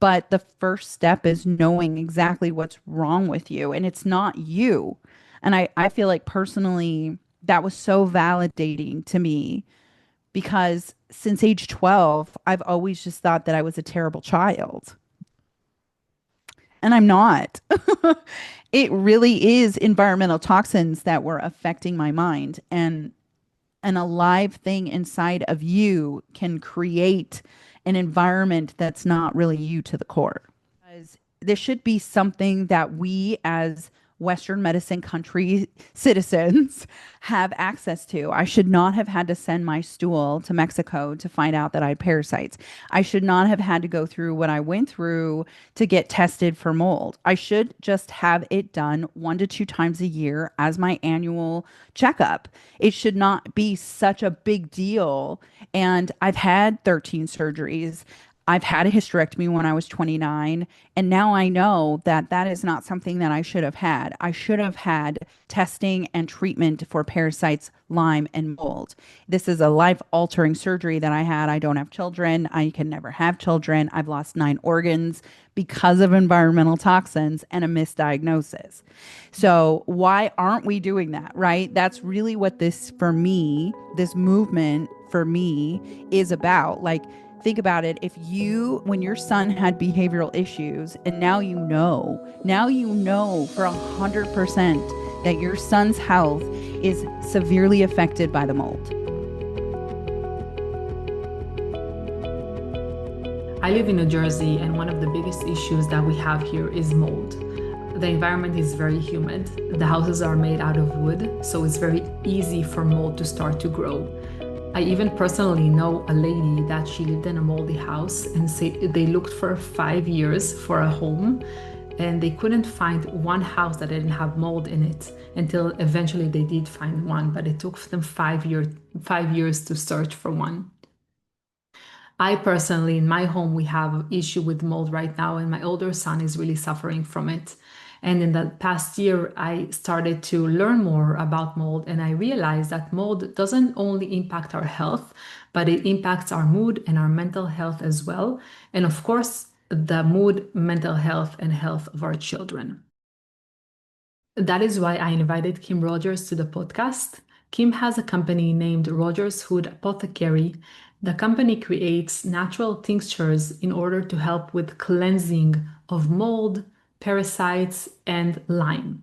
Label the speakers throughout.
Speaker 1: But the first step is knowing exactly what's wrong with you, and it's not you. And I feel like personally, that was so validating to me because since age 12, I've always just thought that I was a terrible child. And I'm not. It really is environmental toxins that were affecting my mind. And an alive thing inside of you can create an environment that's not really you to the core. Because this should be something that we as Western medicine country citizens have access to. I should not have had to send my stool to Mexico to find out that I had parasites. I should not have had to go through what I went through to get tested for mold. I should just have it done 1 to 2 times a year as my annual checkup. It should not be such a big deal. And I've had 13 surgeries. I've had a hysterectomy when I was 29, and now I know that that is not something that I should have had. I should have had testing and treatment for parasites, Lyme, and mold. This is a life altering surgery that I had. I don't have children. I can never have children. I've lost 9 organs because of environmental toxins and a misdiagnosis. So, why aren't we doing that, right? That's really what this, for me, this movement for me is about. Like, think about it. If you, when your son had behavioral issues, and now you know for 100% that your son's health is severely affected by the mold.
Speaker 2: I live in New Jersey, and one of the biggest issues that we have here is mold. The environment is very humid. The houses are made out of wood, so it's very easy for mold to start to grow. I even personally know a lady that she lived in a moldy house and say they looked for 5 years for a home and they couldn't find one house that didn't have mold in it until eventually they did find one, but it took them 5 years to search for one. I personally, in my home, we have an issue with mold right now, and my older son is really suffering from it. And in the past year, I started to learn more about mold, and I realized that mold doesn't only impact our health, but it impacts our mood and our mental health as well. And of course, the mood, mental health, and health of our children. That is why I invited Kim Rogers to the podcast. Kim has a company named Rogers Hood Apothecary. The company creates natural tinctures in order to help with cleansing of mold, parasites, and Lyme.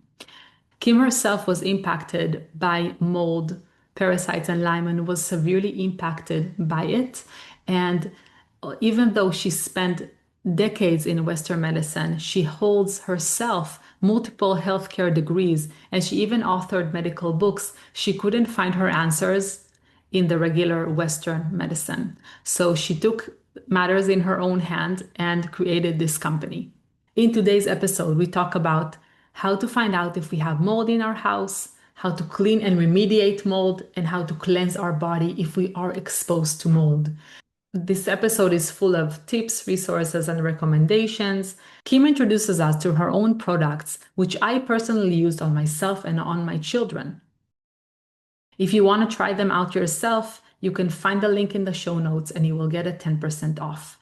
Speaker 2: Kim herself was impacted by mold, parasites, and Lyme and was severely impacted by it. And even though she spent decades in Western medicine, she holds herself multiple healthcare degrees and she even authored medical books. She couldn't find her answers in the regular Western medicine. So she took matters in her own hand and created this company. In today's episode, we talk about how to find out if we have mold in our house, how to clean and remediate mold, and how to cleanse our body if we are exposed to mold. This episode is full of tips, resources, and recommendations. Kim introduces us to her own products, which I personally used on myself and on my children. If you want to try them out yourself, you can find the link in the show notes and you will get a 10% off.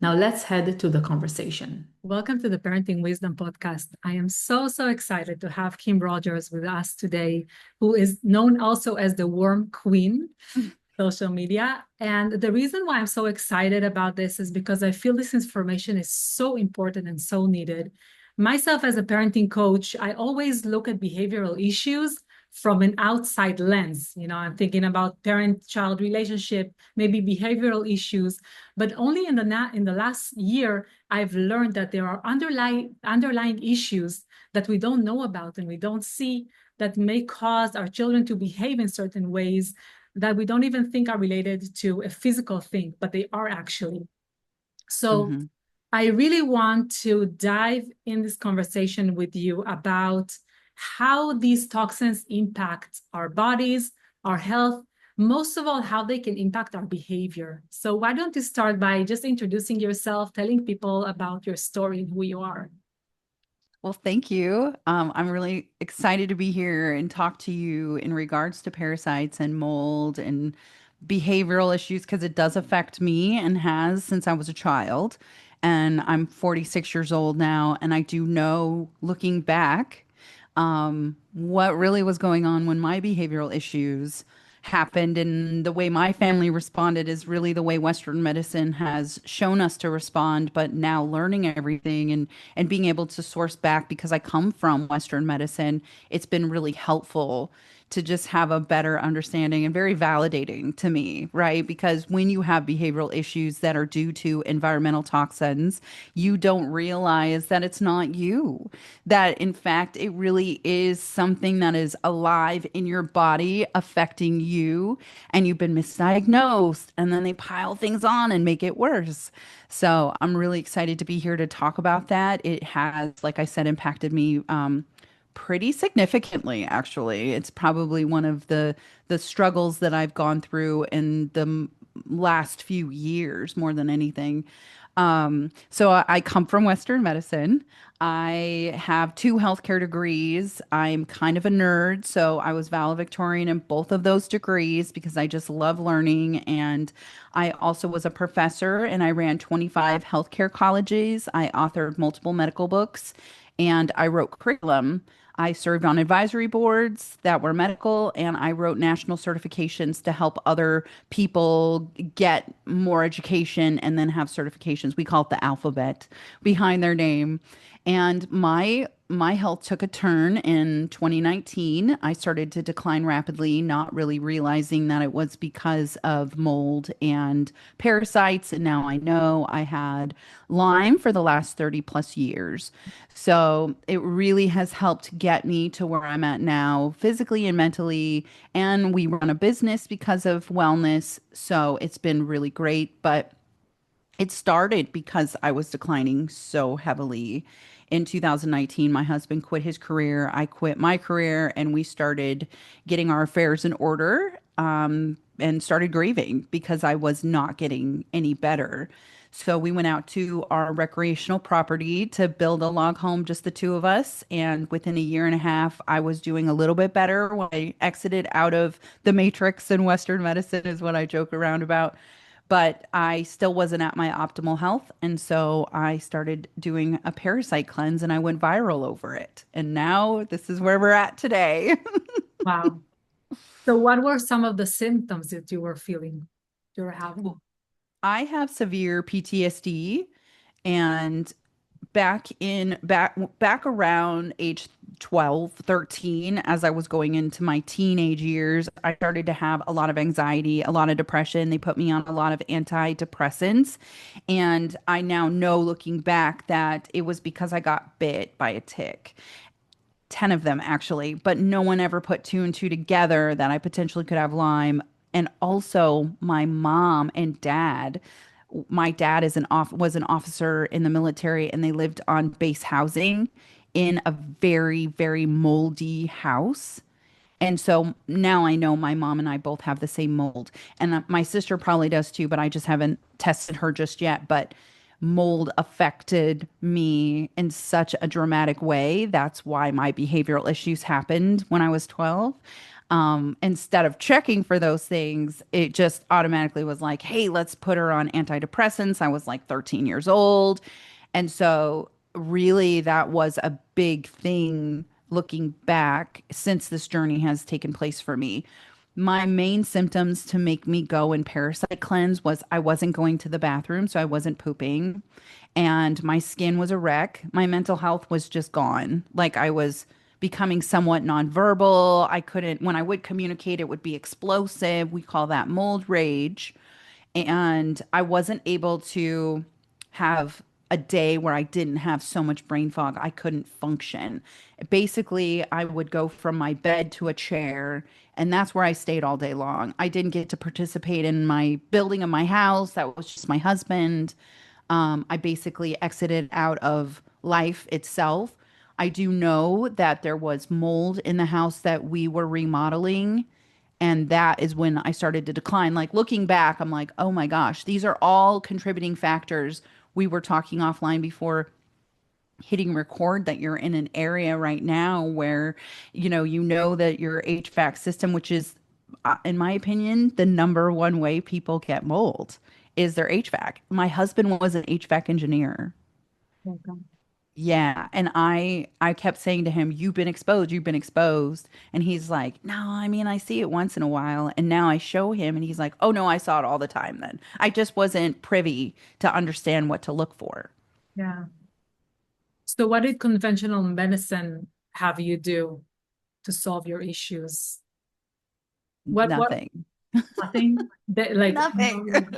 Speaker 2: Now let's head to the conversation. Welcome to the Parenting Wisdom Podcast. I am so excited to have Kim Rogers with us today, who is known also as the Worm Queen, social media. And the reason why I'm so excited about this is because I feel this information is so important and so needed. Myself as a parenting coach, I always look at behavioral issues from an outside lens. I'm thinking about parent-child relationship, maybe behavioral issues, but only in the last year, I've learned that there are underlying issues that we don't know about and we don't see that may cause our children to behave in certain ways that we don't even think are related to a physical thing, but they are actually. So
Speaker 1: Mm-hmm.
Speaker 2: I really want to dive in this conversation with you about how these toxins impact our bodies, our health, most of all, how they can impact our behavior. So why don't you start by just introducing yourself, telling people about your story and who you are?
Speaker 1: Well, thank you. I'm really excited to be here and talk to you in regards to parasites and mold and behavioral issues because it does affect me and has since I was a child. and I'm 46 years old now. And I do know, looking back, what really was going on when my behavioral issues happened. And the way my family responded is really the way Western medicine has shown us to respond. But now learning everything and being able to source back, because I come from Western medicine, it's been really helpful to just have a better understanding and very validating to me, right? Because when you have behavioral issues that are due to environmental toxins, you don't realize that it's not you. That in fact, it really is something that is alive in your body affecting you, and you've been misdiagnosed, and then they pile things on and make it worse. So I'm really excited to be here to talk about that. It has, like I said, impacted me pretty significantly, actually. It's probably one of the struggles that I've gone through in the last few years more than anything. So I come from Western medicine. I have two healthcare degrees. I'm kind of a nerd, so I was valedictorian in both of those degrees because I just love learning. And I also was a professor, and I ran 25 healthcare colleges. I authored multiple medical books, and I wrote curriculum. I served on advisory boards that were medical, and I wrote national certifications to help other people get more education and then have certifications. We call it the alphabet behind their name. And my health took a turn in 2019. I started to decline rapidly, not really realizing that it was because of mold and parasites. And now I know I had Lyme for the last 30 plus years. So it really has helped get me to where I'm at now, physically and mentally. And we run a business because of wellness. So it's been really great. But it started because I was declining so heavily. In 2019, my husband quit his career. I quit my career, and we started getting our affairs in order, and started grieving because I was not getting any better. So we went out to our recreational property to build a log home, just the two of us. And within a year and a half, I was doing a little bit better when I exited out of the matrix in Western medicine, is what I joke around about. But I still wasn't at my optimal health. And so I started doing a parasite cleanse, and I went viral over it. And now this is where we're at today.
Speaker 2: Wow. So what were some of the symptoms that you were feeling, you were having?
Speaker 1: I have severe PTSD, and back around age 12, 13, as I was going into my teenage years, I started to have a lot of anxiety, a lot of depression. They put me on a lot of antidepressants, and I now know, looking back, that it was because I got bit by a tick. 10 of them actually, but no one ever put two and two together that I potentially could have Lyme. And also my mom and dad. My dad was an officer in the military, and they lived on base housing in a very, very moldy house. And so now I know my mom and I both have the same mold. And my sister probably does too, but I just haven't tested her just yet. But mold affected me in such a dramatic way. That's why my behavioral issues happened when I was 12. Instead of checking for those things, it just automatically was like, hey, let's put her on antidepressants. I was like 13 years old. And so, really, that was a big thing looking back since this journey has taken place for me. My main symptoms to make me go and parasite cleanse was I wasn't going to the bathroom, so I wasn't pooping, and my skin was a wreck. My mental health was just gone. Like, I was becoming somewhat nonverbal. I couldn't, when I would communicate, it would be explosive. We call that mold rage. And I wasn't able to have a day where I didn't have so much brain fog. I couldn't function. Basically, I would go from my bed to a chair, and that's where I stayed all day long. I didn't get to participate in my building of my house. That was just my husband. I basically exited out of life itself. I do know that there was mold in the house that we were remodeling, and that is when I started to decline. Like, looking back, I'm like, oh my gosh, these are all contributing factors. We were talking offline before hitting record that you're in an area right now where, you know that your HVAC system, which is, in my opinion, the number one way people get mold. is their HVAC. My husband was an HVAC engineer.
Speaker 2: Okay.
Speaker 1: Yeah, and I kept saying to him, "You've been exposed, you've been exposed." And he's like, "No, I mean, I see it once in a while." And now I show him and he's like, "Oh no, I saw it all the time then. I just wasn't privy to understand what to look for."
Speaker 2: Yeah. So what did conventional medicine have you do to solve your issues? What
Speaker 1: Nothing.
Speaker 2: nothing? Like
Speaker 1: Nothing.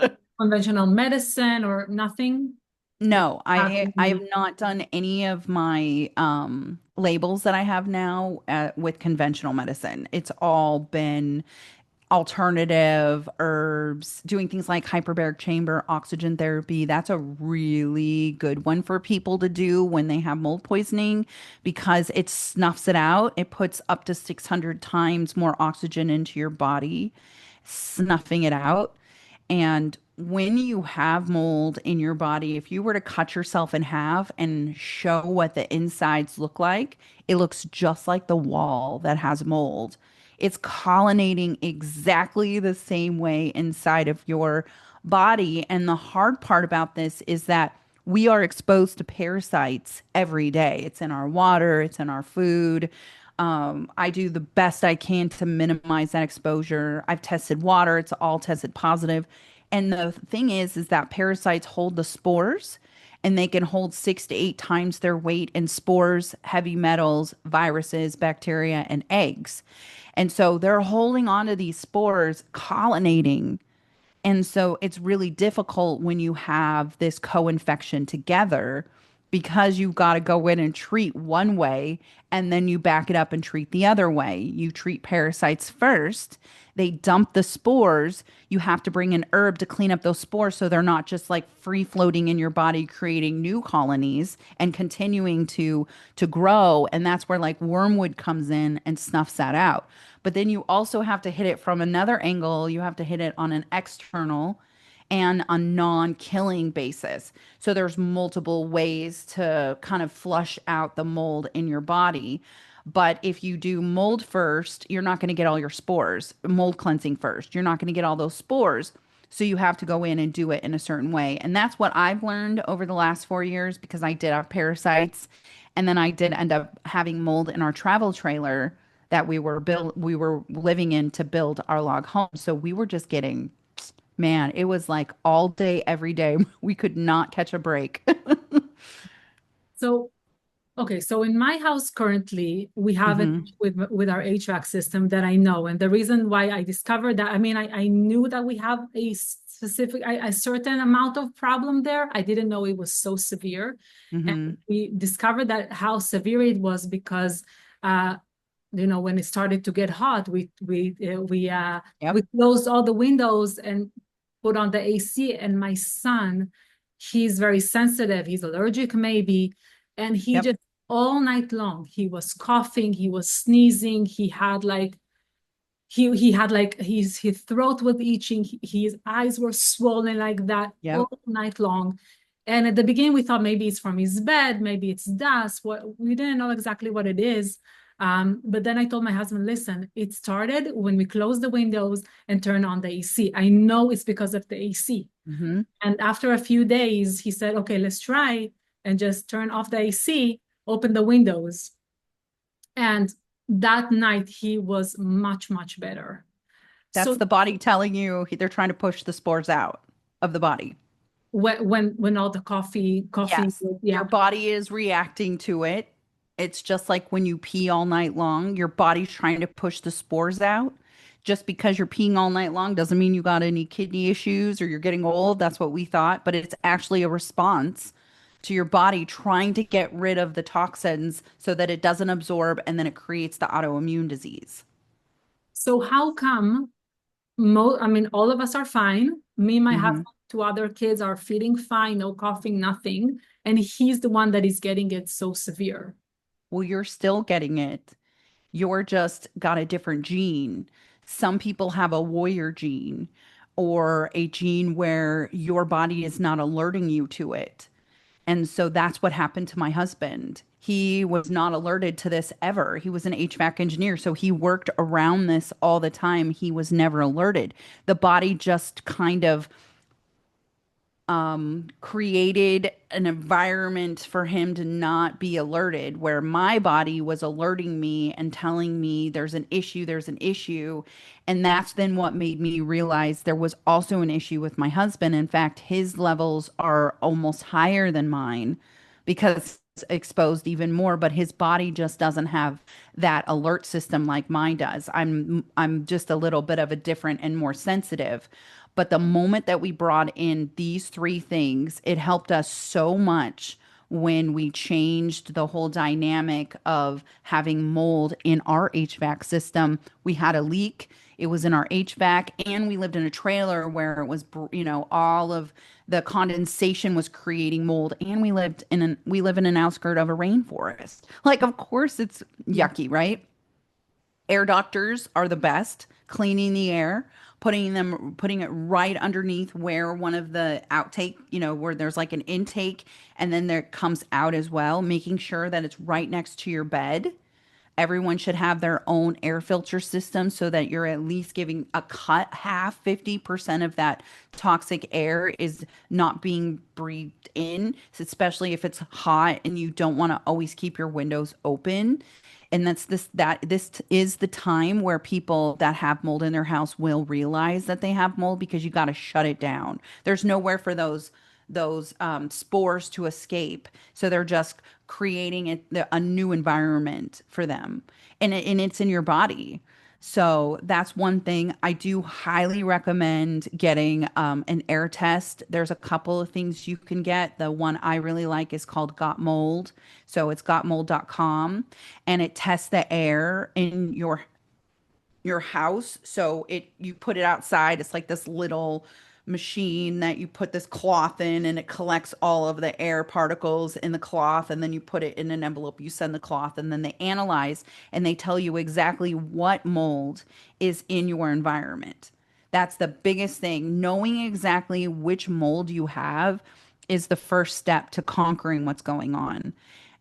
Speaker 2: conventional medicine or nothing? Like
Speaker 1: No,
Speaker 2: have
Speaker 1: I have
Speaker 2: you,
Speaker 1: not done any of my labels that I have now with conventional medicine. It's all been alternative herbs, doing things like hyperbaric chamber oxygen therapy. That's a really good one for people to do when they have mold poisoning because it snuffs it out. It puts up to 600 times more oxygen into your body, snuffing it out. And when you have mold in your body, if you were to cut yourself in half and show what the insides look like, it looks just like the wall that has mold. It's colonnading exactly the same way inside of your body. And the hard part about this is that we are exposed to parasites every day. It's in our water, it's in our food. I do the best I can to minimize that exposure. I've tested water, it's all tested positive. And the thing is that parasites hold the spores and they can hold 6 to 8 times their weight in spores, heavy metals, viruses, bacteria, and eggs. And so they're holding on to these spores, colonnading, and so it's really difficult when you have this co-infection together because you've got to go in and treat one way and then you back it up and treat the other way. You treat parasites first, they dump the spores. You have to bring an herb to clean up those spores so they're not just like free floating in your body, creating new colonies and continuing to grow. And that's where like wormwood comes in and snuffs that out. But then you also have to hit it from another angle. You have to hit it on an external and a non-killing basis. So there's multiple ways to kind of flush out the mold in your body. But if you do mold first, you're not going to get all your spores. Mold cleansing first, you're not going to get all those spores. So you have to go in and do it in a certain way. And that's what I've learned over the last 4 years because I did have parasites. And then I did end up having mold in our travel trailer that we were living in to build our log home. So we were just getting, man, it was like all day, every day. We could not catch a break.
Speaker 2: so okay, so in my house currently, we have it
Speaker 1: Hmm.
Speaker 2: with our HVAC system that I know. And the reason why I discovered that, I mean, I knew that we have a specific, a certain amount of problem there. I didn't know it was so severe. And
Speaker 1: Hmm.
Speaker 2: we discovered that how severe it was because uh, when it started to get hot, we
Speaker 1: Yep.
Speaker 2: closed all the windows and put on the AC. And my son, he's very sensitive. He's allergic, maybe, and he
Speaker 1: Yep.
Speaker 2: just all night long he was coughing, he was sneezing, he had like his throat was itching, his eyes were swollen like that
Speaker 1: Yep.
Speaker 2: all night long. And at the beginning we thought maybe it's from his bed, maybe it's dust, what we didn't know exactly what it is. But then I told my husband, listen, it started when we closed the windows and turned on the AC. I know it's because of the AC.
Speaker 1: Hmm.
Speaker 2: And after a few days, he said, okay, let's try and just turn off the AC, open the windows. And that night, he was much, much better.
Speaker 1: That's
Speaker 2: So
Speaker 1: the body telling you they're trying to push the spores out of the body.
Speaker 2: when all the coughing,
Speaker 1: Yes, your
Speaker 2: yeah.
Speaker 1: body is reacting to it. It's just like when you pee all night long, your body's trying to push the spores out. Just because you're peeing all night long doesn't mean you got any kidney issues or you're getting old. That's what we thought, but it's actually a response to your body trying to get rid of the toxins so that it doesn't absorb and then it creates the autoimmune disease.
Speaker 2: So how come I mean, all of us are fine. Me, my
Speaker 1: Hmm.
Speaker 2: husband, two other kids are feeling fine, no coughing, nothing. And he's the one that is getting it so severe.
Speaker 1: Well, you're still getting it. You're just got a different gene. Some people have a warrior gene or a gene where your body is not alerting you to it. And so that's what happened to my husband. He was not alerted to this ever. He was an HVAC engineer, so he worked around this all the time. He was never alerted. The body just kind of created an environment for him to not be alerted, where my body was alerting me and telling me there's an issue, there's an issue. And that's then what made me realize there was also an issue with my husband. In fact, his levels are almost higher than mine because it's exposed even more, but his body just doesn't have that alert system like mine does. I'm just a little bit of a different and more sensitive. But the moment that we brought in these three things, it helped us so much when we changed the whole dynamic of having mold in our HVAC system. We had a leak, it was in our HVAC, and we lived in a trailer where it was, all of the condensation was creating mold, and we live in an outskirt of a rainforest. Like, of course it's yucky, right? Air doctors are the best, cleaning the air, putting it right underneath where one of the outtake, where there's like an intake and then there comes out as well, making sure that it's right next to your bed. Everyone should have their own air filter system so that you're at least giving a cut half, 50% of that toxic air is not being breathed in, especially if it's hot and you don't want to always keep your windows open. And this is the time where people that have mold in their house will realize that they have mold, because you got to shut it down. There's nowhere for those spores to escape. So they're just creating a new environment for them, and it's in your body. So that's one thing. I do highly recommend getting an air test. There's a couple of things you can get. The one I really like is called Got Mold. So it's gotmold.com, and it tests the air in your house. So you put it outside. It's like this little machine that you put this cloth in, and it collects all of the air particles in the cloth, and then you put it in an envelope. You send the cloth, and then they analyze and they tell you exactly what mold is in your environment. That's the biggest thing. Knowing exactly which mold you have is the first step to conquering what's going on.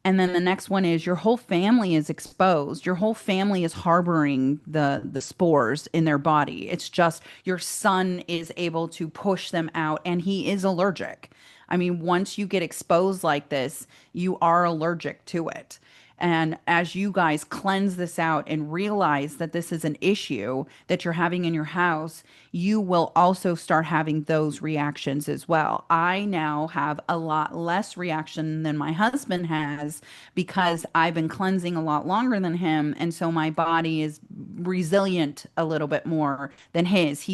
Speaker 1: And then the next one is your whole family is exposed. Your whole family is harboring the spores in their body. It's just your son is able to push them out, and he is allergic. I mean, once you get exposed like this, you are allergic to it. And as you guys cleanse this out and realize that this is an issue that you're having in your house, you will also start having those reactions as well. I now have a lot less reaction than my husband has because I've been cleansing a lot longer than him. And so my body is resilient a little bit more than his.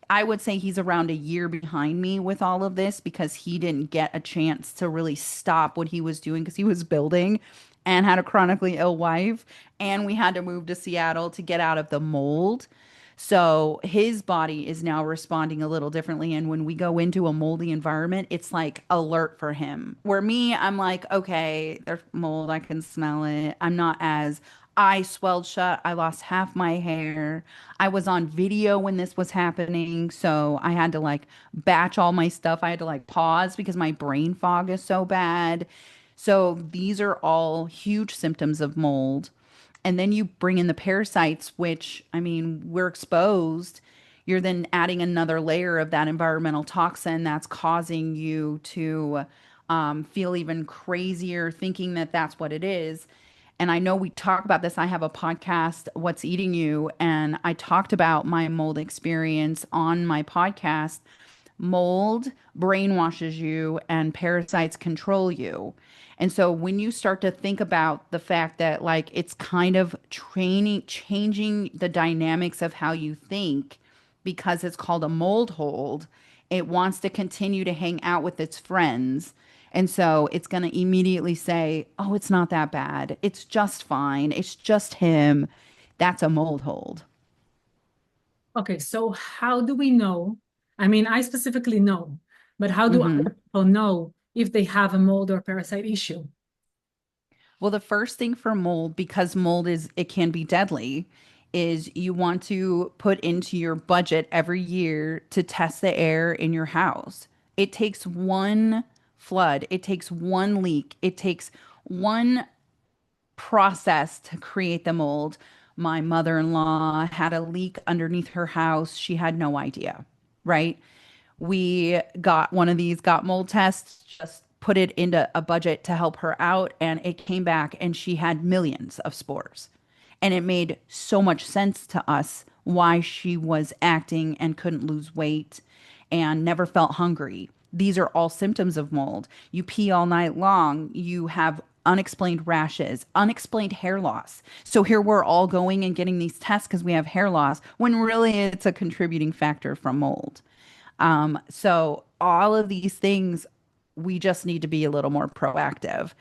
Speaker 1: I would say he's around a year behind me with all of this because he didn't get a chance to really stop what he was doing because he was building and had a chronically ill wife. And we had to move to Seattle to get out of the mold. So his body is now responding a little differently. And when we go into a moldy environment, it's like alert for him. Where me, I'm like, okay, there's mold. I can smell it. I'm not as I swelled shut. I lost half my hair. I was on video when this was happening. So I had to like batch all my stuff. I had to like pause because my brain fog is so bad. So these are all huge symptoms of mold. And then you bring in the parasites, which, I mean, we're exposed. You're then adding another layer of that environmental toxin that's causing you to feel even crazier, thinking that that's what it is. And I know we talk about this. I have a podcast, What's Eating You, and I talked about my mold experience on my podcast. Mold brainwashes you and parasites control you. And so when you start to think about the fact that like it's kind of changing the dynamics of how you think because it's called a mold hold, it wants to continue to hang out with its friends. And so it's going to immediately say, "Oh, it's not that bad. It's just fine. It's just him." That's a mold hold.
Speaker 2: Okay, so how do we know? I mean, I specifically know, but how do
Speaker 1: Mhm.
Speaker 2: other people know if they have a mold or parasite issue?
Speaker 1: Well, the first thing for mold, because it can be deadly, is you want to put into your budget every year to test the air in your house. It takes one flood, it takes one leak, it takes one process to create the mold. My mother-in-law had a leak underneath her house. She had no idea, right? We got one of these got mold tests, just put it into a budget to help her out, and it came back and she had millions of spores. And it made so much sense to us why she was acting and couldn't lose weight and never felt hungry. These are all symptoms of mold. You pee all night long, you have unexplained rashes, unexplained hair loss. So here we're all going and getting these tests because we have hair loss, when really it's a contributing factor from mold. So all of these things, we just need to be a little more proactive.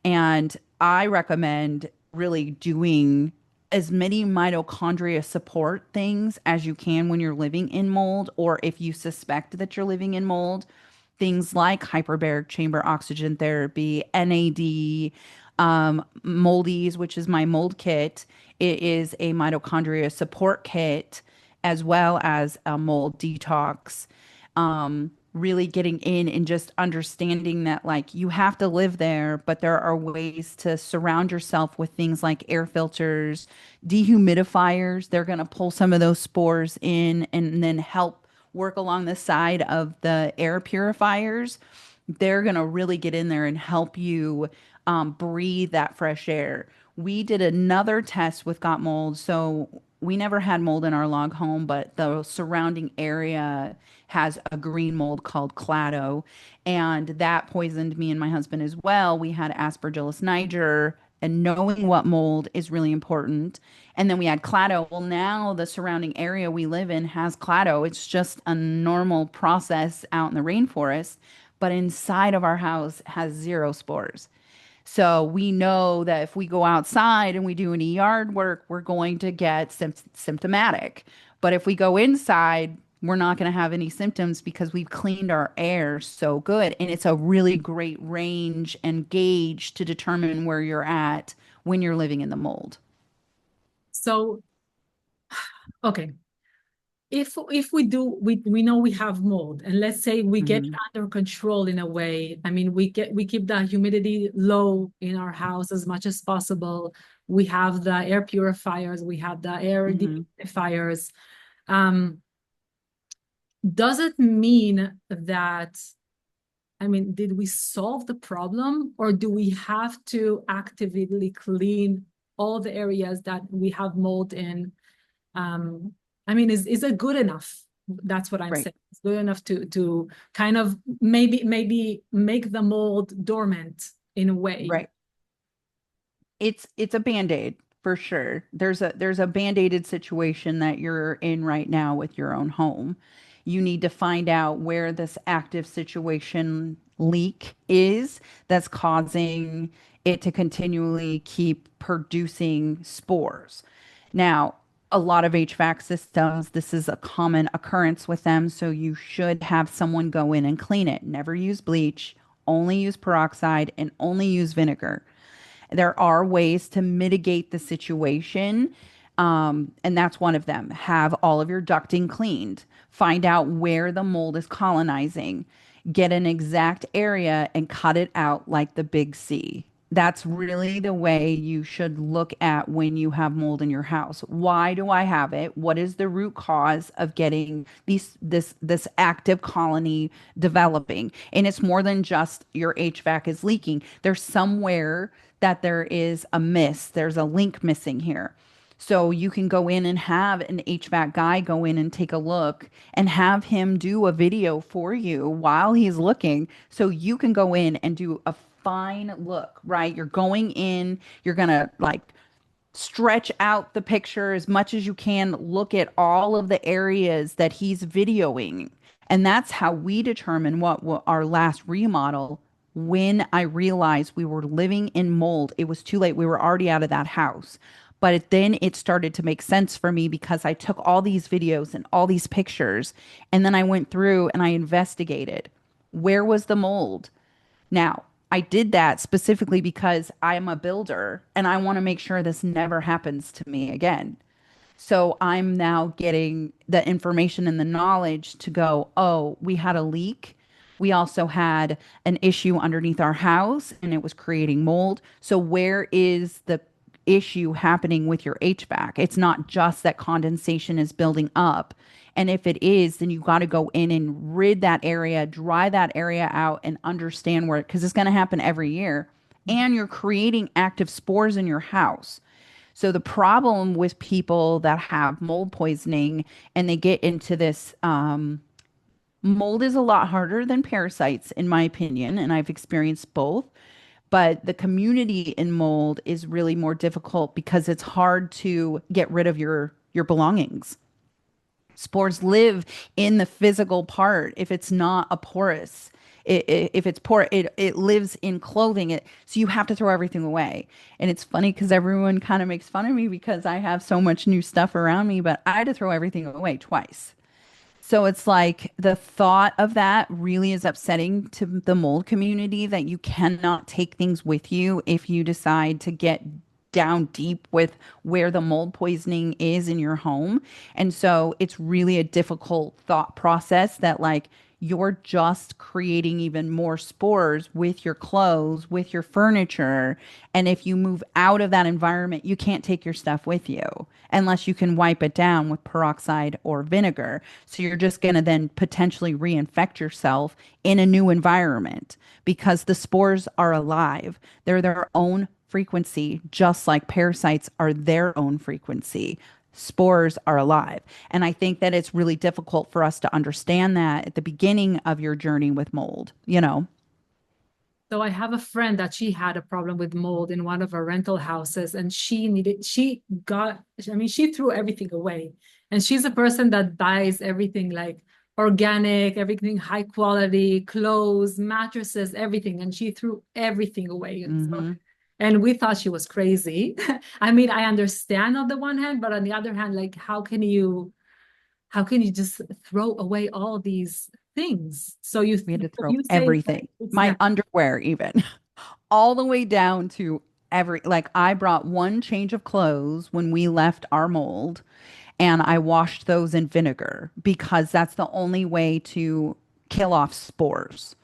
Speaker 1: And I recommend really doing as many mitochondria support things as you can when you're living in mold, or if you suspect that you're living in mold, things like hyperbaric chamber oxygen therapy, NAD, Moldies, which is my mold kit. It is a mitochondria support kit as well as a mold detox. Really getting in and just understanding that like you have to live there, but there are ways to surround yourself with things like air filters, dehumidifiers. They're going to pull some of those spores in and then help work along the side of the air purifiers. They're going to really get in there and help you breathe that fresh air. We did another test with got mold. So we never had mold in our log home, but the surrounding area has a green mold called clado, and that poisoned me and my husband as well. We had Aspergillus niger, and knowing what mold is really important. And then we had clado. Well, now the surrounding area we live in has clado. It's just a normal process out in the rainforest, but inside of our house has zero spores. So we know that if we go outside and we do any yard work, we're going to get symptomatic. But if we go inside, we're not going to have any symptoms because we've cleaned our air so good. And it's a really great range and gauge to determine where you're at when you're living in the mold.
Speaker 2: So, okay, if we know we have mold, and let's say we get
Speaker 1: Hmm.
Speaker 2: under control in a way. I mean, we keep the humidity low in our house as much as possible. We have the air purifiers, we have the air
Speaker 1: Hmm.
Speaker 2: dehumidifiers. um does it mean that, I mean, did we solve the problem, or do we have to actively clean all the areas that we have mold in? um I mean, is it good enough? That's what I'm
Speaker 1: Right.
Speaker 2: saying. It's good enough to kind of maybe make the mold dormant in a way.
Speaker 1: Right. It's a band-aid for sure. There's a band-aided situation that you're in right now with your own home. You need to find out where this active situation leak is that's causing it to continually keep producing spores. Now, a lot of HVAC systems, this is a common occurrence with them, so you should have someone go in and clean it. Never use bleach, only use peroxide, and only use vinegar. There are ways to mitigate the situation. And that's one of them. Have all of your ducting cleaned. Find out where the mold is colonizing. Get an exact area and cut it out like the big C. That's really the way you should look at when you have mold in your house. Why do I have it? What is the root cause of getting this active colony developing? And it's more than just your HVAC is leaking. There's somewhere that there is a miss. There's a link missing here. So you can go in and have an HVAC guy go in and take a look and have him do a video for you while he's looking. So you can go in and do a fine look, right? You're going in, you're going to like stretch out the picture as much as you can, look at all of the areas that he's videoing. And that's how we determine what our last remodel. When I realized we were living in mold, it was too late. We were already out of that house. But then it started to make sense for me because I took all these videos and all these pictures, and then I went through and I investigated where was the mold. Now, I did that specifically because I am a builder and I want to make sure this never happens to me again. So I'm now getting the information and the knowledge to go, oh, we had a leak. We also had an issue underneath our house and it was creating mold. So where is the issue happening with your HVAC. It's not just that condensation is building up. And if it is, then you got to go in and rid that area, dry that area out, and understand where, because it's going to happen every year. And you're creating active spores in your house. So the problem with people that have mold poisoning and they get into this, mold is a lot harder than parasites, in my opinion, and I've experienced both. But the community in mold is really more difficult because it's hard to get rid of your belongings. Spores live in the physical part. If it's not a porous, if it's porous, it lives in clothing. So you have to throw everything away. And it's funny because everyone kind of makes fun of me because I have so much new stuff around me, but I had to throw everything away twice. So it's like the thought of that really is upsetting to the mold community that you cannot take things with you if you decide to get down deep with where the mold poisoning is in your home. And so it's really a difficult thought process that like you're just creating even more spores with your clothes, with your furniture. And if you move out of that environment, you can't take your stuff with you unless you can wipe it down with peroxide or vinegar. So you're just going to then potentially reinfect yourself in a new environment because the spores are alive. They're their own frequency, just like parasites are their own frequency. Spores are alive. And I think that it's really difficult for us to understand that at the beginning of your journey with mold, you know?
Speaker 2: So I have a friend that she had a problem with mold in one of her rental houses, and she threw everything away. And she's a person that buys everything like organic, everything high quality, clothes, mattresses, everything. And she threw everything away.
Speaker 1: Hmm.
Speaker 2: And we thought she was crazy. I mean, I understand on the one hand, but on the other hand, like, how can you just throw away all these things? So you
Speaker 1: We had to throw
Speaker 2: you say
Speaker 1: everything,
Speaker 2: it's
Speaker 1: my
Speaker 2: that.
Speaker 1: underwear, even all the way down to like I brought one change of clothes when we left our mold and I washed those in vinegar because that's the only way to kill off spores.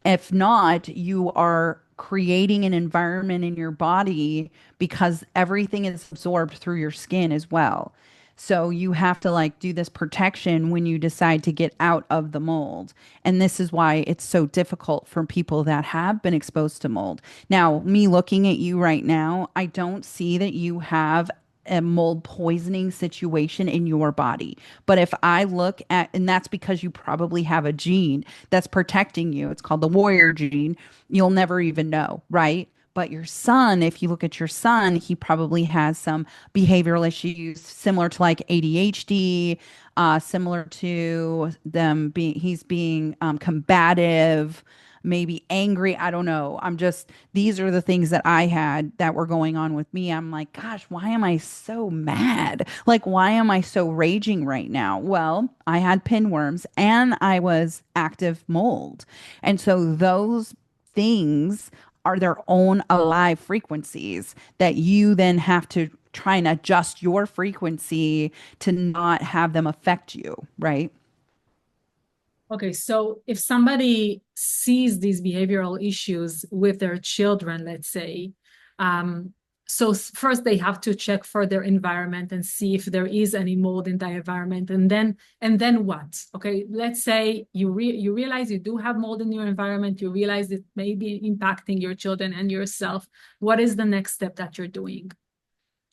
Speaker 1: If not, you are creating an environment in your body because everything is absorbed through your skin as well. So you have to like do this protection when you decide to get out of the mold. And this is why it's so difficult for people that have been exposed to mold. Now, me looking at you right now, I don't see that you have a mold poisoning situation in your body. But if I look at, and that's because you probably have a gene that's protecting you, it's called the warrior gene. You'll never even know, right? But your son, if you look at your son, he probably has some behavioral issues similar to like ADHD, similar to them being, he's being combative, maybe angry. I don't know. These are the things that I had that were going on with me. I'm like, gosh, why am I so mad? Like, why am I so raging right now? Well, I had pinworms and I was active mold. And so those things are their own alive frequencies that you then have to try and adjust your frequency to not have them affect you, right?
Speaker 2: Okay, so if somebody sees these behavioral issues with their children, let's say, um, first they have to check for their environment and see if there is any mold in the environment, and then what? Okay, let's say you realize you do have mold in your environment, you realize it may be impacting your children and yourself. What is the next step that you're doing?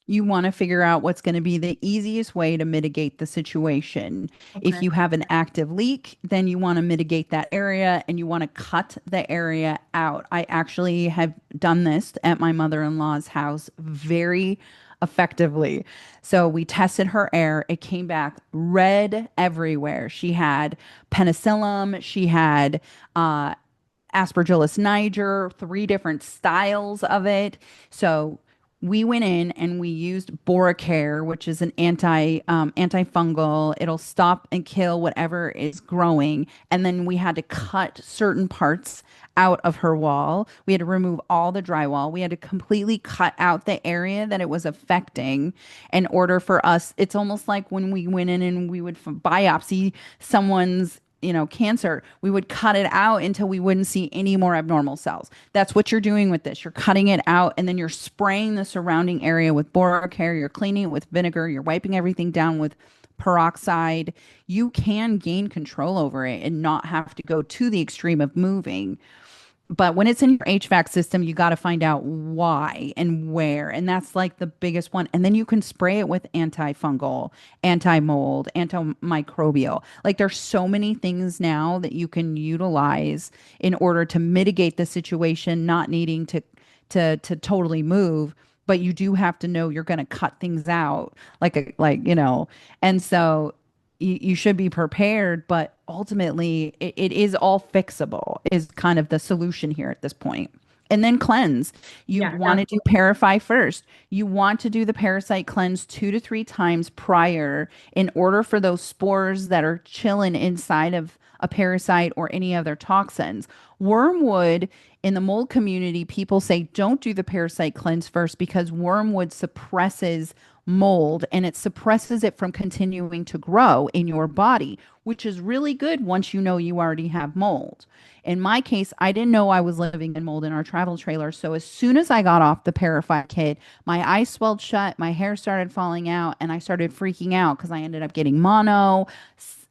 Speaker 1: You want to figure out what's going to be the easiest way to mitigate the situation. If
Speaker 2: Okay.
Speaker 1: you have an active leak, then you want to mitigate that area and you want to cut the area out. I actually have done this at my mother-in-law's house very effectively. So we tested her air. It came back red everywhere. She had penicillium, she had Aspergillus niger, three different styles of it. So we went in and we used Boracare, which is an antifungal. It'll stop and kill whatever is growing. And then we had to cut certain parts out of her wall. We had to remove all the drywall. We had to completely cut out the area that it was affecting in order for us. It's almost like when we went in and we would biopsy someone's cancer, we would cut it out until we wouldn't see any more abnormal cells. That's what you're doing with this. You're cutting it out and then you're spraying the surrounding area with boracare, you're cleaning it with vinegar, you're wiping everything down with peroxide. You can gain control over it and not have to go to the extreme of moving. But when it's in your HVAC system, you got to find out why and where. And that's like the biggest one. And then you can spray it with antifungal, anti-mold, antimicrobial. Like there's so many things now that you can utilize in order to mitigate the situation, not needing to totally move. But you do have to know you're going to cut things out and so you should be prepared, but ultimately it is all fixable, is kind of the solution here at this point. And then cleanse. You
Speaker 2: Yeah,
Speaker 1: want to do Parafy first. You want to do the parasite cleanse 2 to 3 times prior in order for those spores that are chilling inside of a parasite or any other toxins. Wormwood in the mold community, people say don't do the parasite cleanse first because wormwood suppresses mold and it suppresses it from continuing to grow in your body, which is really good once you know you already have mold. In my case, I didn't know I was living in mold in our travel trailer. So as soon as I got off the Parafite kit, my eyes swelled shut, my hair started falling out, and I started freaking out because I ended up getting mono,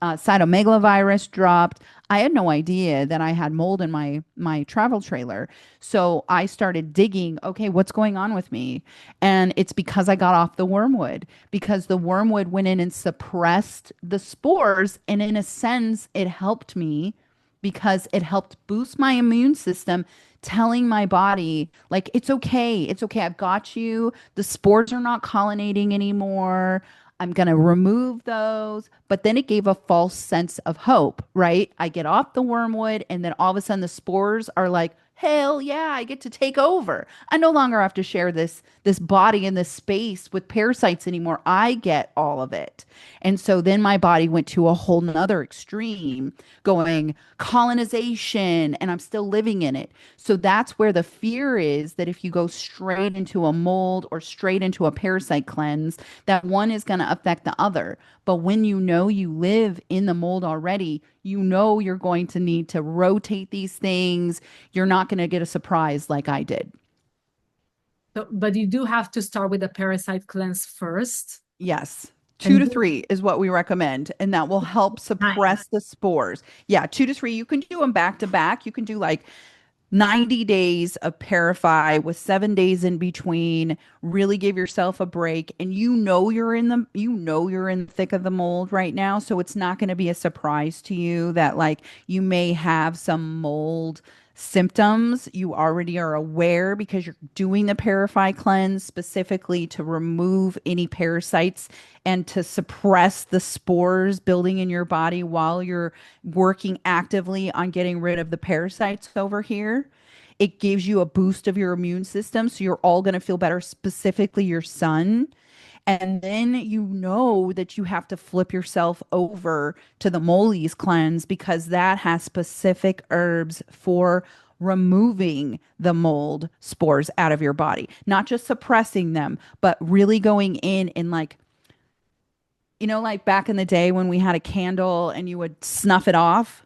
Speaker 1: cytomegalovirus dropped. I had no idea that I had mold in my travel trailer. So I started digging, okay, what's going on with me? And it's because I got off the wormwood, because the wormwood went in and suppressed the spores. And in a sense, it helped me because it helped boost my immune system, telling my body, like, it's okay. It's okay. I've got you. The spores are not colonizing anymore. I'm going to remove those. But then it gave a false sense of hope, right? I get off the wormwood, and then all of a sudden the spores are like, hell yeah, I get to take over. I no longer have to share this body and this space with parasites anymore. I get all of it. And so then my body went to a whole nother extreme, going colonization, and I'm still living in it. So that's where the fear is, that if you go straight into a mold or straight into a parasite cleanse, that one is going to affect the other. But when you know you live in the mold already, you know you're going to need to rotate these things. You're not going to get a surprise like I did.
Speaker 2: so, but you do have to start with a parasite cleanse first.
Speaker 1: Yes. Two
Speaker 2: And
Speaker 1: to
Speaker 2: do
Speaker 1: three is what we recommend, and that will help
Speaker 2: time.
Speaker 1: suppress the spores. Yeah, 2 to 3. You can do them back to back. You can do like 90 days of Parafy with 7 days in between. Really give yourself a break. And you're in the thick of the mold right now. So it's not going to be a surprise to you that like you may have some mold symptoms. You already are aware because you're doing the Parafy cleanse specifically to remove any parasites and to suppress the spores building in your body while you're working actively on getting rid of the parasites over here. It gives you a boost of your immune system. So you're all going to feel better, specifically your son. And then you know that you have to flip yourself over to the Molly's cleanse because that has specific herbs for removing the mold spores out of your body, not just suppressing them, but really going in and like, like back in the day when we had a candle and you would snuff it off.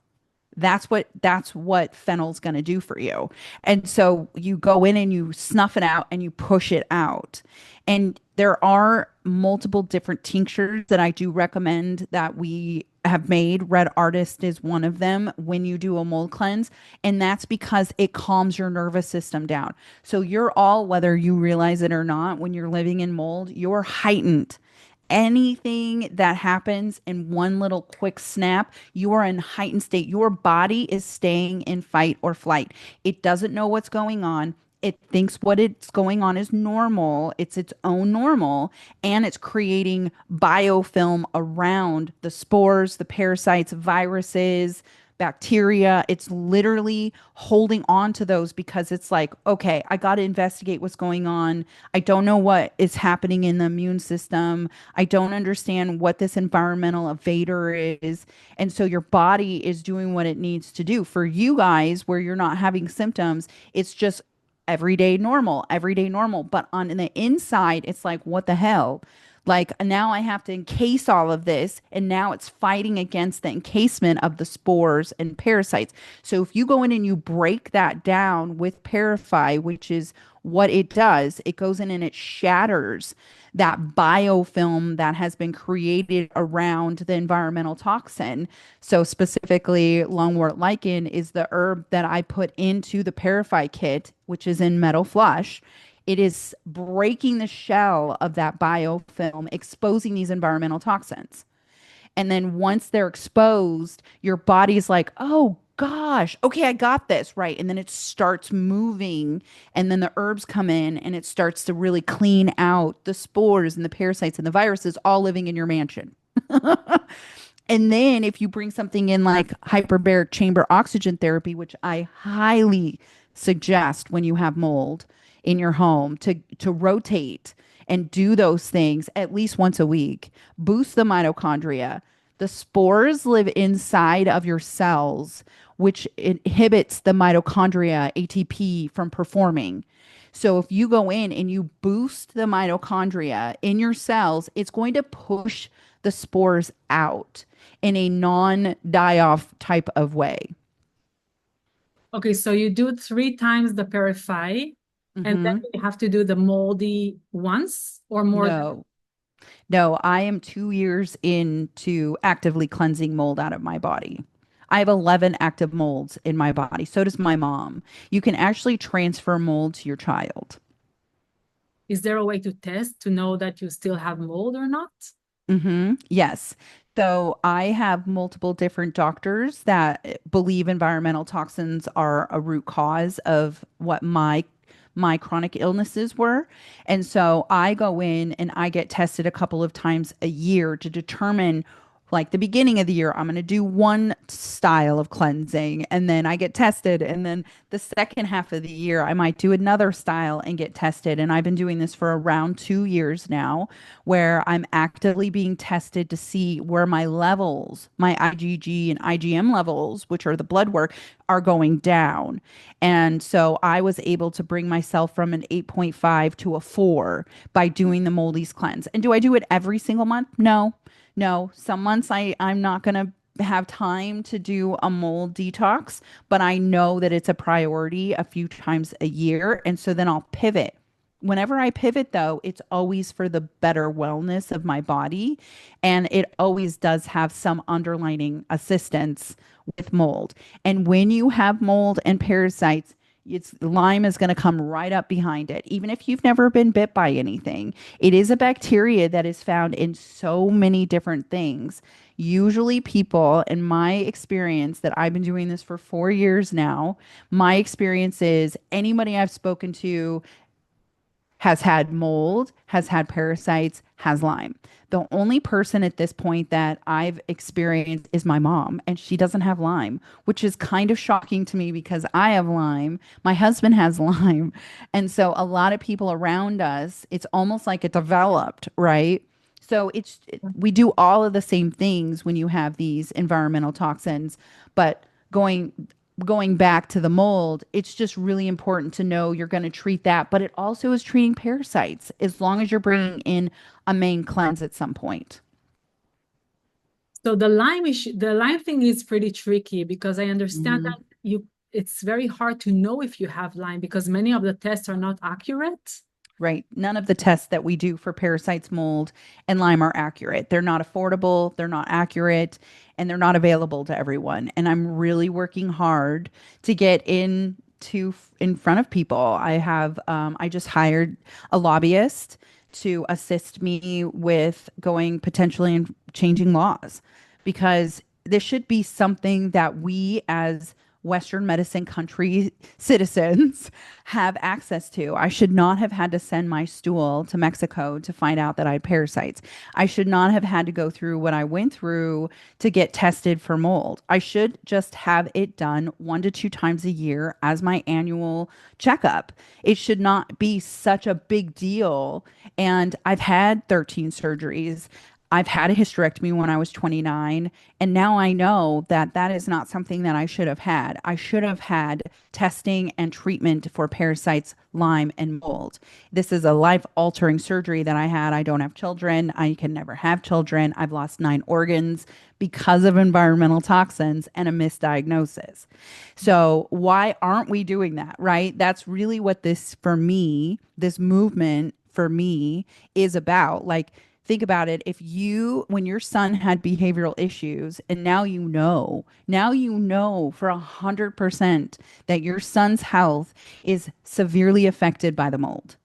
Speaker 1: That's what fennel's going to do for you. And so you go in and you snuff it out and you push it out. And there are multiple different tinctures that I do recommend that we have made. Red Artist is one of them when you do a mold cleanse. And that's because it calms your nervous system down. So you're all, whether you realize it or not, when you're living in mold, you're heightened. Anything that happens in one little quick snap, you are in heightened state. Your body is staying in fight or flight. It doesn't know what's going on. It thinks what it's going on is normal. It's its own normal, and it's creating biofilm around the spores, the parasites, viruses, bacteria. It's literally holding on to those because it's like, okay, I got to investigate what's going on. I don't know what is happening in the immune system. I don't understand what this environmental evader is. And so your body is doing what it needs to do. For you guys, where you're not having symptoms, it's just everyday normal, everyday normal. But on the inside, it's like, what the hell? Like now I have to encase all of this, and now it's fighting against the encasement of the spores and parasites. So if you go in and you break that down with Parafy, which is what it does, it goes in and it shatters that biofilm that has been created around the environmental toxin. So specifically, lungwort lichen is the herb that I put into the Parafy kit, which is in metal flush. It is breaking the shell of that biofilm, exposing these environmental toxins. And then once they're exposed, your body's like, oh gosh, okay, I got this, right? And then it starts moving, and then the herbs come in and it starts to really clean out the spores and the parasites and the viruses all living in your mansion. And then if you bring something in like hyperbaric chamber oxygen therapy, which I highly suggest when you have mold in your home to rotate and do those things at least once a week, boost the mitochondria. The spores live inside of your cells, which inhibits the mitochondria ATP from performing. So if you go in and you boost the mitochondria in your cells, it's going to push the spores out in a non-die off type of way.
Speaker 2: Okay, so you do 3 times the Purify, and then
Speaker 1: Hmm.
Speaker 2: you have to do the moldy once or more than.
Speaker 1: No, no, I am 2 years into actively cleansing mold out of my body. I have 11 active molds in my body. So does my mom. You can actually transfer mold to your child.
Speaker 2: Is there a way to test to know that you still have mold or not?
Speaker 1: Yes. So I have multiple different doctors that believe environmental toxins are a root cause of what my chronic illnesses were. And so I go in and I get tested a couple of times a year to determine, like the beginning of the year, I'm going to do one style of cleansing and then I get tested. And then the second half of the year, I might do another style and get tested. And I've been doing this for around 2 years now, where I'm actively being tested to see where my levels, my IgG and IgM levels, which are the blood work, are going down. And so I was able to bring myself from an 8.5 to a 4 by doing the Moldy's cleanse. And do I do it every single month? No. No. Some months I'm not going to have time to do a mold detox, but I know that it's a priority a few times a year. And so then I'll pivot. Whenever I pivot, though, it's always for the better wellness of my body. And it always does have some underlining assistance with mold. And when you have mold and parasites, it's Lyme is going to come right up behind it. Even if you've never been bit by anything, it is a bacteria that is found in so many different things. Usually, people, in my experience, that I've been doing this for 4 years now, my experience is anybody I've spoken to has had mold, has had parasites, has Lyme. The only person at this point that I've experienced is my mom, and she doesn't have Lyme, which is kind of shocking to me because I have Lyme. My husband has Lyme. And so a lot of people around us, it's almost like it developed, right? So we do all of the same things when you have these environmental toxins, but going back to the mold, it's just really important to know you're going to treat that, but it also is treating parasites as long as you're bringing in a main cleanse at some point.
Speaker 2: So the Lyme issue, the Lyme thing is pretty tricky because I understand
Speaker 1: Mhm.
Speaker 2: that it's very hard to know if you have Lyme because many of the tests are not accurate.
Speaker 1: Right. None of the tests that we do for parasites, mold, and Lyme are accurate. They're not affordable, they're not accurate, and they're not available to everyone. And I'm really working hard to get in front of people. I just hired a lobbyist to assist me with going potentially and changing laws because this should be something that we as Western medicine country citizens have access to. I should not have had to send my stool to Mexico to find out that I had parasites. I should not have had to go through what I went through to get tested for mold. I should just have it done 1 to 2 times a year as my annual checkup. It should not be such a big deal. And I've had 13 surgeries. I've had a hysterectomy when I was 29, and now I know that that is not something that I should have had. I should have had testing and treatment for parasites, Lyme, and mold. This is a life-altering surgery that I had. I don't have children. I can never have children. I've lost 9 organs because of environmental toxins and a misdiagnosis. So, why aren't we doing that, right? That's really what this, for me, this movement for me is about. Like, think about it. If you, when your son had behavioral issues, and now you know for 100% that your son's health is severely affected by the mold.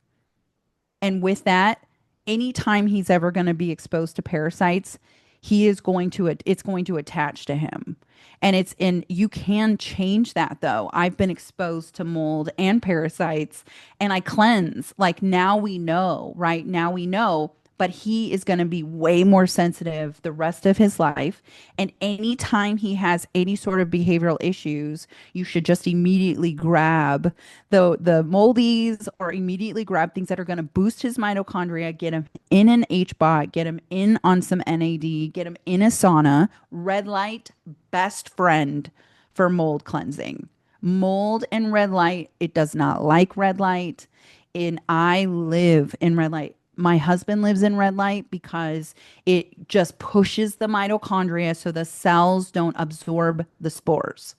Speaker 1: And with that, anytime he's ever going to be exposed to parasites, it's going to attach to him. And you can change that though. I've been exposed to mold and parasites and I cleanse. Like now we know, right? Now we know, but he is going to be way more sensitive the rest of his life. And anytime he has any sort of behavioral issues, you should just immediately grab the moldies or immediately grab things that are going to boost his mitochondria, get him in an HBOT, get him in on some NAD, get him in a sauna. Red light, best friend for mold cleansing. Mold and red light, it does not like red light. And I live in red light. My husband lives in red light because it just pushes the mitochondria so the cells don't absorb the spores.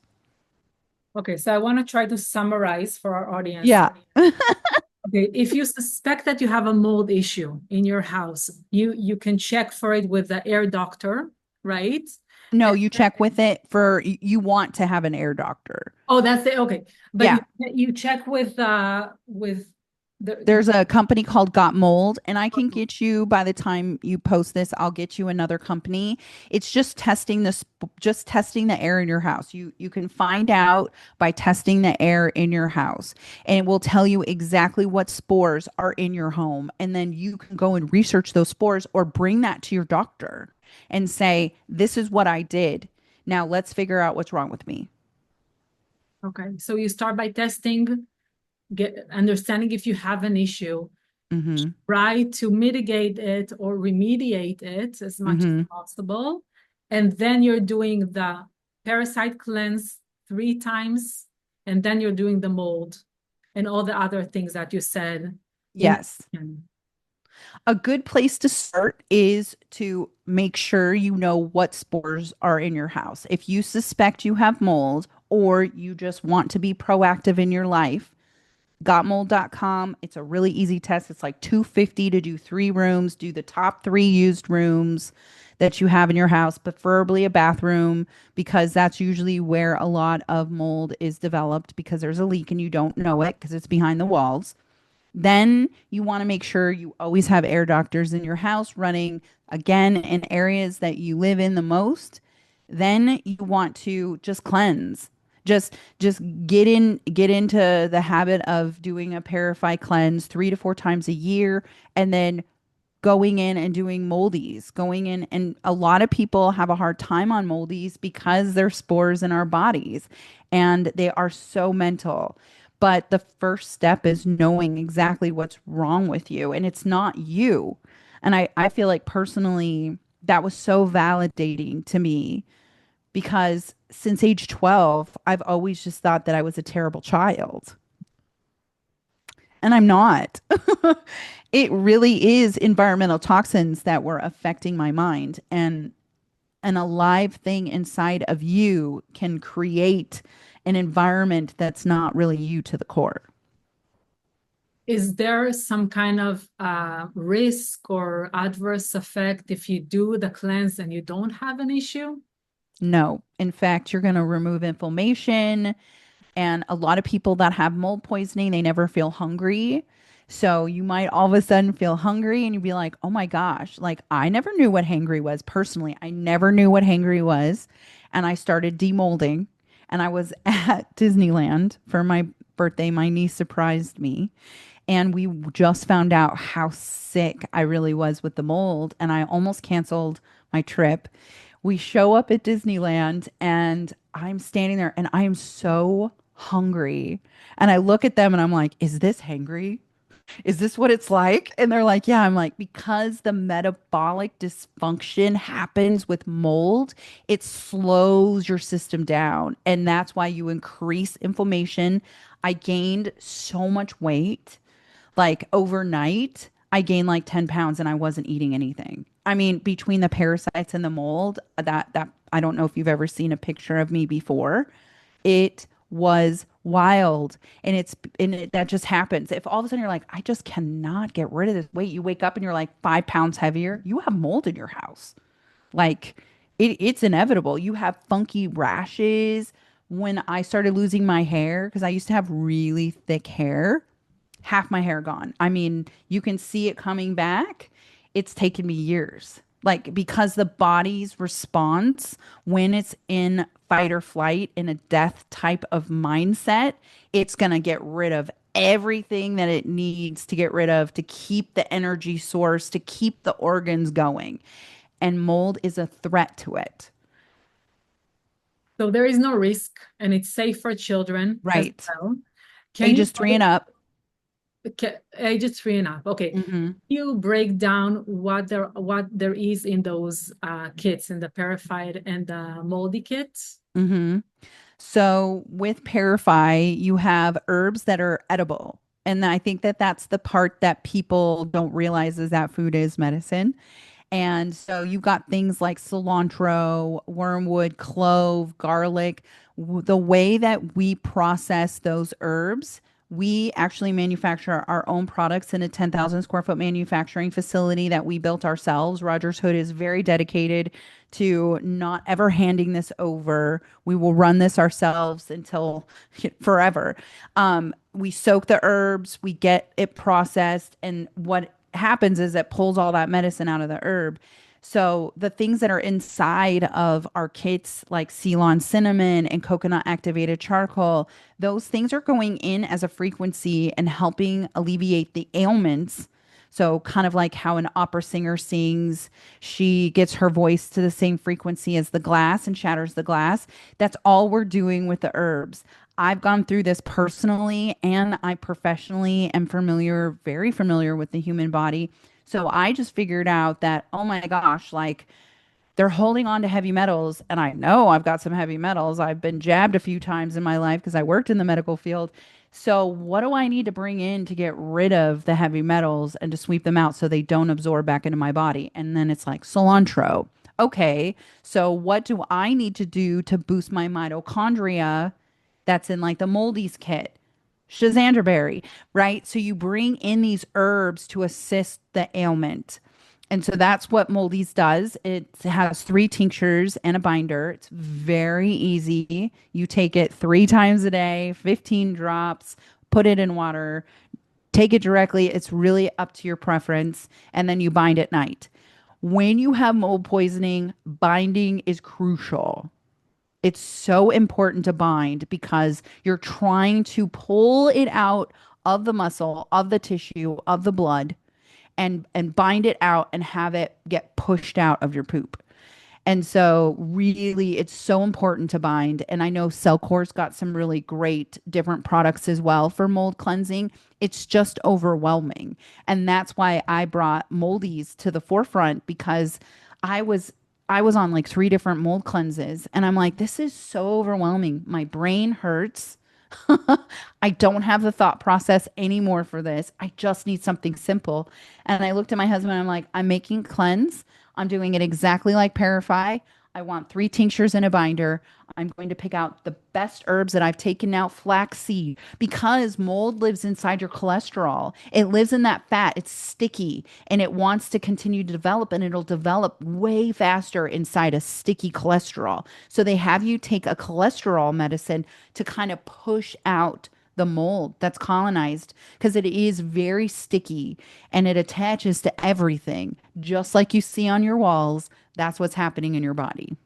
Speaker 2: Okay, so I want to try to summarize for our audience.
Speaker 1: Yeah.
Speaker 2: Okay, if you suspect that you have a mold issue in your house, you can check for it with the air doctor, right?
Speaker 1: No,
Speaker 2: And
Speaker 1: you check with it for you want to have an air doctor.
Speaker 2: oh, that's it. Okay, but
Speaker 1: Yeah.
Speaker 2: you check with the
Speaker 1: There's a company called Got Mold, and I can get you by the time you post this, I'll get you another company. It's just just testing the air in your house. You can find out by testing the air in your house, and it will tell you exactly what spores are in your home, and then you can go and research those spores or bring that to your doctor and say, "This is what I did. Now let's figure out what's wrong with me."
Speaker 2: okay. So you start by testing, get understanding if you have an issue,
Speaker 1: Mm-hmm.
Speaker 2: try to mitigate it or remediate it as much as
Speaker 1: Mm-hmm.
Speaker 2: possible. And then you're doing the parasite cleanse 3 times, and then you're doing the mold and all the other things that you said in
Speaker 1: Yes. A good place to start is to make sure you know what spores are in your house. If you suspect you have mold or you just want to be proactive in your life, gotmold.com. It's a really easy test. It's like 250 to do 3 rooms, do the top 3 used rooms that you have in your house, preferably a bathroom, because that's usually where a lot of mold is developed because there's a leak and you don't know it because it's behind the walls. Then you want to make sure you always have air doctors in your house running again in areas that you live in the most. Then you want to just cleanse. Just get into the habit of doing a Parafy cleanse 3 to 4 times a year and then going in and doing moldies, going in. And a lot of people have a hard time on moldies because they're spores in our bodies and they are so mental. But the first step is knowing exactly what's wrong with you, and it's not you. And I feel like personally, that was so validating to me because since age 12, I've always just thought that I was a terrible child. And I'm not. It really is environmental toxins that were affecting my mind. And a live thing inside of you can create an environment that's not really you to the core.
Speaker 2: Is there some kind of risk or adverse effect if you do the cleanse and you don't have an issue?
Speaker 1: No. In fact, you're going to remove inflammation. And a lot of people that have mold poisoning, they never feel hungry. So you might all of a sudden feel hungry and you'd be like, oh my gosh, like I never knew what hangry was personally. I never knew what hangry was. And I started demolding. And I was at Disneyland for my birthday. My niece surprised me. And we just found out how sick I really was with the mold. And I almost canceled my trip. We show up at Disneyland and I'm standing there and I am so hungry. And I look at them and I'm like, is this hangry? Is this what it's like? And they're like, yeah. I'm like, because the metabolic dysfunction happens with mold, it slows your system down. And that's why you increase inflammation. I gained so much weight. Like overnight, I gained like 10 pounds and I wasn't eating anything. I mean, between the parasites and the mold, that I don't know if you've ever seen a picture of me before. It was wild. That just happens. If all of a sudden you're like, I just cannot get rid of this weight, you wake up and you're like 5 pounds heavier, you have mold in your house. Like it's inevitable. You have funky rashes. When I started losing my hair, because I used to have really thick hair, half my hair gone. I mean, you can see it coming back. It's taken me years. Like, because the body's response when it's in fight or flight in a death type of mindset, it's going to get rid of everything that it needs to get rid of to keep the energy source, to keep the organs going. And mold is a threat to it.
Speaker 2: So there is no risk and it's safe for children as
Speaker 1: Right.
Speaker 2: well. Can you
Speaker 1: Ages 3 and up.
Speaker 2: ages 3 and up? Okay.
Speaker 1: Hmm.
Speaker 2: You break down what there is in those kits, in the Parasite and the moldy kits.
Speaker 1: Hmm. So with Parafy, you have herbs that are edible. And I think that that's the part that people don't realize is that food is medicine. And so you've got things like cilantro, wormwood, clove, garlic. The way that we process those herbs, we actually manufacture our own products in a 10,000 square foot manufacturing facility that we built ourselves. Rogers Hood is very dedicated to not ever handing this over. We will run this ourselves until forever. We soak the herbs, we get it processed, and what happens is it pulls all that medicine out of the herb. So the things that are inside of our kits, like Ceylon cinnamon and coconut activated charcoal, those things are going in as a frequency and helping alleviate the ailments. So kind of like how an opera singer sings, she gets her voice to the same frequency as the glass and shatters the glass. That's all we're doing with the herbs. I've gone through this personally and I professionally am familiar, very familiar with the human body. So I just figured out that, oh my gosh, like they're holding on to heavy metals. And I know I've got some heavy metals. I've been jabbed a few times in my life because I worked in the medical field. So what do I need to bring in to get rid of the heavy metals and to sweep them out so they don't absorb back into my body? And then it's like cilantro. Okay, so what do I need to do to boost my mitochondria that's in like the Moldy's kit? Shazanderberry, right? So you bring in these herbs to assist the ailment. And so that's what Moldy's does. It has 3 tinctures and a binder. It's very easy. You take it 3 times a day, 15 drops, put it in water, take it directly. It's really up to your preference. And then you bind at night. When you have mold poisoning, binding is crucial. It's so important to bind because you're trying to pull it out of the muscle, of the tissue, of the blood, and bind it out and have it get pushed out of your poop. And so really it's so important to bind. And I know Cellcore's got some really great different products as well for mold cleansing. It's just overwhelming. And that's why I brought Moldies to the forefront because I was I was on like 3 different mold cleanses and I'm like, this is so overwhelming. My brain hurts. I don't have the thought process anymore for this. I just need something simple. And I looked at my husband and I'm like, I'm making cleanse. I'm doing it exactly like Parafy. I want 3 tinctures in a binder. I'm going to pick out the best herbs that I've taken out, flaxseed, because mold lives inside your cholesterol. It lives in that fat. It's sticky and it wants to continue to develop and it'll develop way faster inside a sticky cholesterol. So they have you take a cholesterol medicine to kind of push out the mold that's colonized because it is very sticky and it attaches to everything, just like you see on your walls. That's what's happening in your body.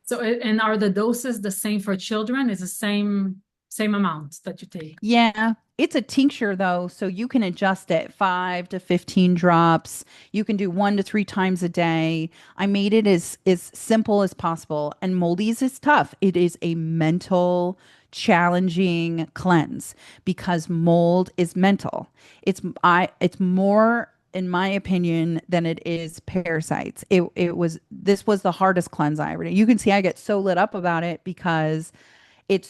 Speaker 2: So, and are the doses the same for children? Is the same amount that you take?
Speaker 1: Yeah, it's a tincture though, so you can adjust it 5 to 15 drops. You can do 1 to 3 times a day. I made it as simple as possible. And Moldy's is tough. It is a mental challenging cleanse because mold is mental. It's more in my opinion than it is parasites. It was this was the hardest cleanse I ever did. You can see I get so lit up about it because it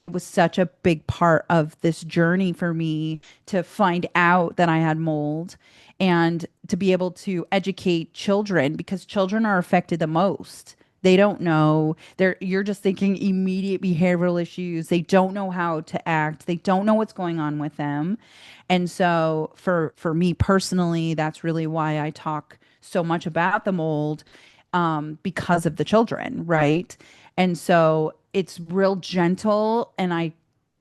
Speaker 1: was such a big part of this journey for me to find out that I had mold and to be able to educate children because children are affected the most. They don't know. You're just thinking immediate behavioral issues. They don't know how to act. They don't know what's going on with them. And so for me personally, that's really why I talk so much about the mold because of the children, right? And so it's real gentle. And I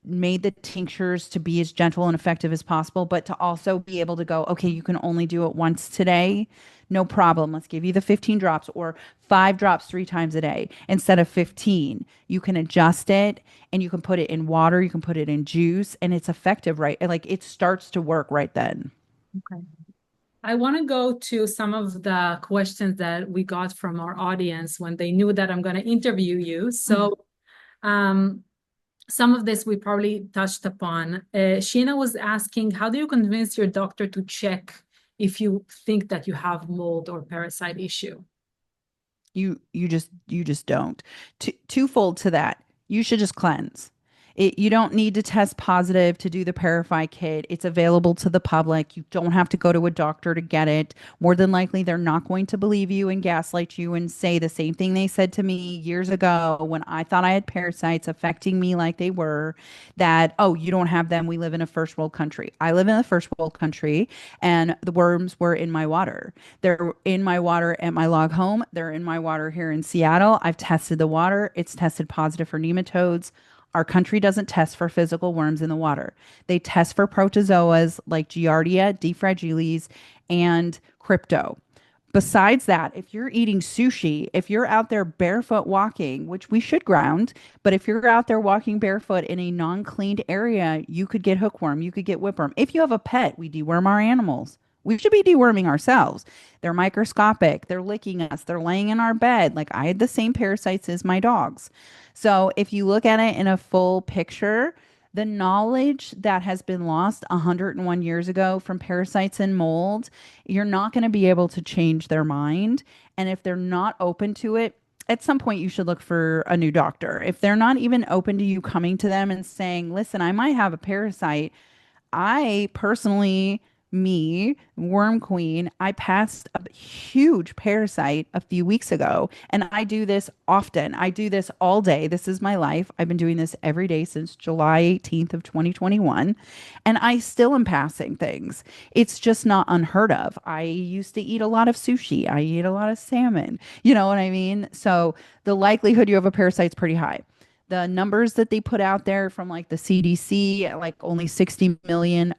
Speaker 1: made the tinctures to be as gentle and effective as possible, but to also be able to go, okay, you can only do it once today. No problem. Let's give you the 15 drops or 5 drops 3 times a day instead of 15. You can adjust it and you can put it in water, you can put it in juice, and it's effective, right? Like it starts to work right then.
Speaker 2: Okay. I want to go to some of the questions that we got from our audience when they knew that I'm going to interview you. Um, some of this we probably touched upon. Sheena was asking, how do you convince your doctor to check if you think that you have mold or parasite issue?
Speaker 1: You just don't. Twofold to that. You should just cleanse. You don't need to test positive to do the Parify kit. It's available to the public. You don't have to go to a doctor to get it. More than likely, they're not going to believe you and gaslight you and say the same thing they said to me years ago when I thought I had parasites affecting me like they were, that, oh, you don't have them. We live in a first world country. I live in a first world country, and the worms were in my water. They're in my water at my log home. They're in my water here in Seattle. I've tested the water. It's tested positive for nematodes. Our country doesn't test for physical worms in the water. They test for protozoas like Giardia, D. fragilis, and crypto. Besides that, if you're eating sushi, if you're out there barefoot walking, which we should ground, but if you're out there walking barefoot in a non-cleaned area, you could get hookworm, you could get whipworm. If you have a pet, we deworm our animals. We should be deworming ourselves. They're microscopic. They're licking us. They're laying in our bed. Like I had the same parasites as my dogs. So if you look at it in a full picture, the knowledge that has been lost 101 years ago from parasites and mold, you're not going to be able to change their mind. And if they're not open to it, at some point you should look for a new doctor. If they're not even open to you coming to them and saying, listen, I might have a parasite. I personally, me, Worm Queen, I passed a huge parasite a few weeks ago, and I do this often. I do this all day. This is my life. I've been doing this every day since July 18th of 2021, and I still am passing things. It's just not unheard of. I used to eat a lot of sushi. I eat a lot of salmon. You know what I mean? So the likelihood you have a parasite is pretty high. The numbers that they put out there from like the CDC, like only 60 million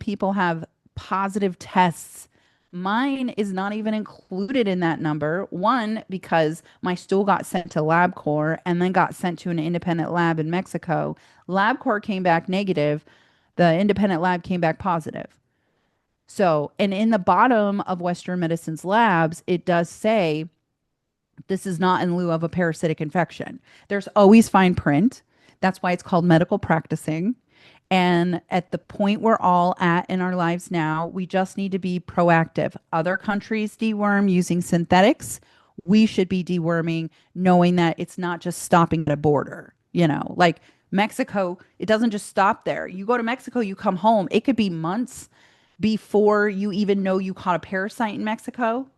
Speaker 1: people have positive tests. Mine is not even included in that number. One, because my stool got sent to LabCorp and then got sent to an independent lab in Mexico. LabCorp came back negative. The independent lab came back positive. So, and in the bottom of Western Medicine's labs, it does say this is not in lieu of a parasitic infection. There's always fine print. That's why it's called medical practicing. And at the point we're all at in our lives now, we just need to be proactive. Other countries deworm using synthetics. We should be deworming, knowing that it's not just stopping at a border. Like Mexico, it doesn't just stop there. You go to Mexico, you come home. It could be months before you even know you caught a parasite in Mexico.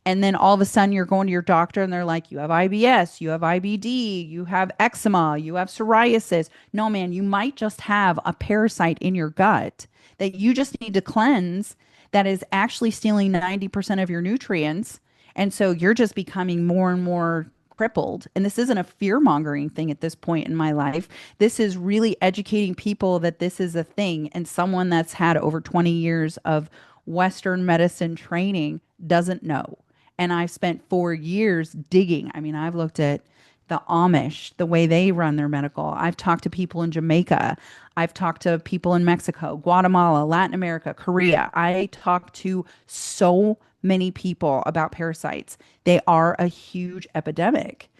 Speaker 1: And then all of a sudden you're going to your doctor and they're like, you have IBS, you have IBD, you have eczema, you have psoriasis. No, man, you might just have a parasite in your gut that you just need to cleanse that is actually stealing 90% of your nutrients. And so you're just becoming more and more crippled. And this isn't a fear mongering thing at this point in my life. This is really educating people that this is a thing. And someone that's had over 20 years of Western medicine training doesn't know. And I've spent 4 years digging. I mean, I've looked at the Amish, the way they run their medical. I've talked to people in Jamaica. I've talked to people in Mexico, Guatemala, Latin America, Korea. I talked to so many people about parasites. They are a huge epidemic.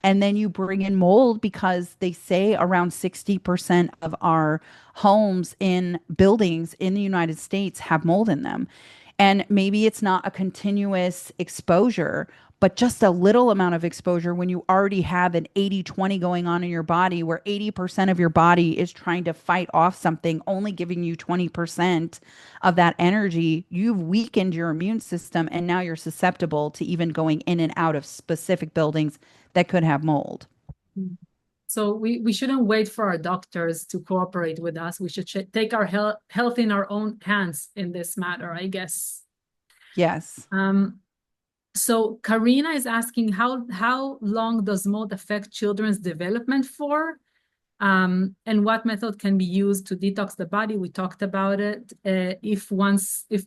Speaker 1: And then you bring in mold because they say around 60% of our homes in buildings in the United States have mold in them. And maybe it's not a continuous exposure, but just a little amount of exposure when you already have an 80-20 going on in your body, where 80% of your body is trying to fight off something, only giving you 20% of that energy. You've weakened your immune system, and now you're susceptible to even going in and out of specific buildings that could have mold.
Speaker 2: So we shouldn't wait for our doctors to cooperate with us. We should take our health in our own hands in this matter, I guess.
Speaker 1: Yes.
Speaker 2: So Karina is asking how long does mold affect children's development for? And what method can be used to detox the body? We talked about it, if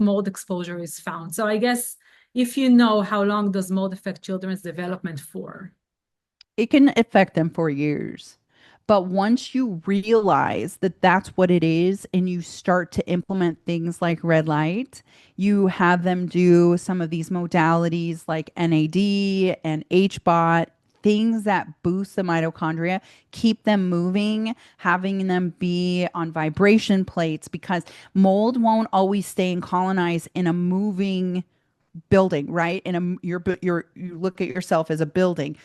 Speaker 2: mold exposure is found. So I guess if you know, how long does mold affect children's development for?
Speaker 1: It can affect them for years. But once you realize that that's what it is and you start to implement things like red light, you have them do some of these modalities like NAD and HBOT, things that boost the mitochondria, keep them moving, having them be on vibration plates, because mold won't always stay and colonize in a moving building, right? You look at yourself as a building,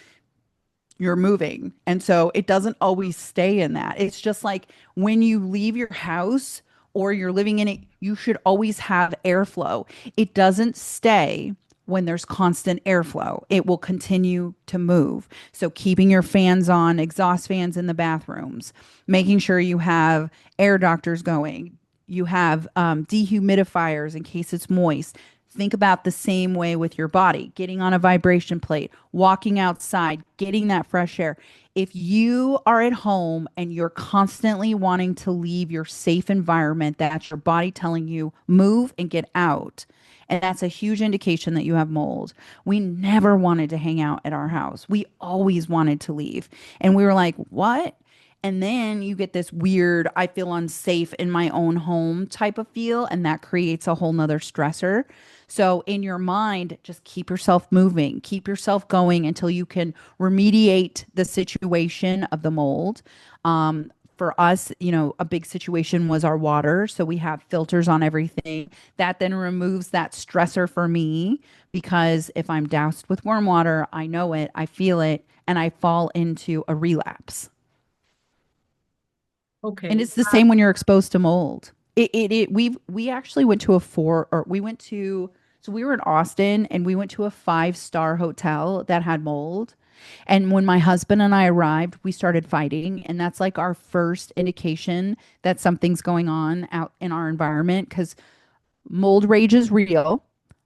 Speaker 1: you're moving. And so it doesn't always stay in that. It's just like when you leave your house or you're living in it, you should always have airflow. It doesn't stay when there's constant airflow. It will continue to move. So keeping your fans on, exhaust fans in the bathrooms, making sure you have air doctors going, you have dehumidifiers in case it's moist. Think about the same way with your body, getting on a vibration plate, walking outside, getting that fresh air. If you are at home and you're constantly wanting to leave your safe environment, that's your body telling you move and get out. And that's a huge indication that you have mold. We never wanted to hang out at our house. We always wanted to leave. And we were like, what? And then you get this weird, I feel unsafe in my own home type of feel. And that creates a whole nother stressor. So in your mind, just keep yourself moving, keep yourself going until you can remediate the situation of the mold. For us, a big situation was our water. So we have filters on everything. That then removes that stressor for me, because if I'm doused with warm water, I know it, I feel it, and I fall into a relapse. And
Speaker 2: Okay.
Speaker 1: it's the same when you're exposed to mold. We actually went to a four, or we went to, so we were in Austin and we went to a 5-star hotel that had mold. And when my husband and I arrived, we started fighting. And that's like our first indication that something's going on out in our environment, because mold rage is real,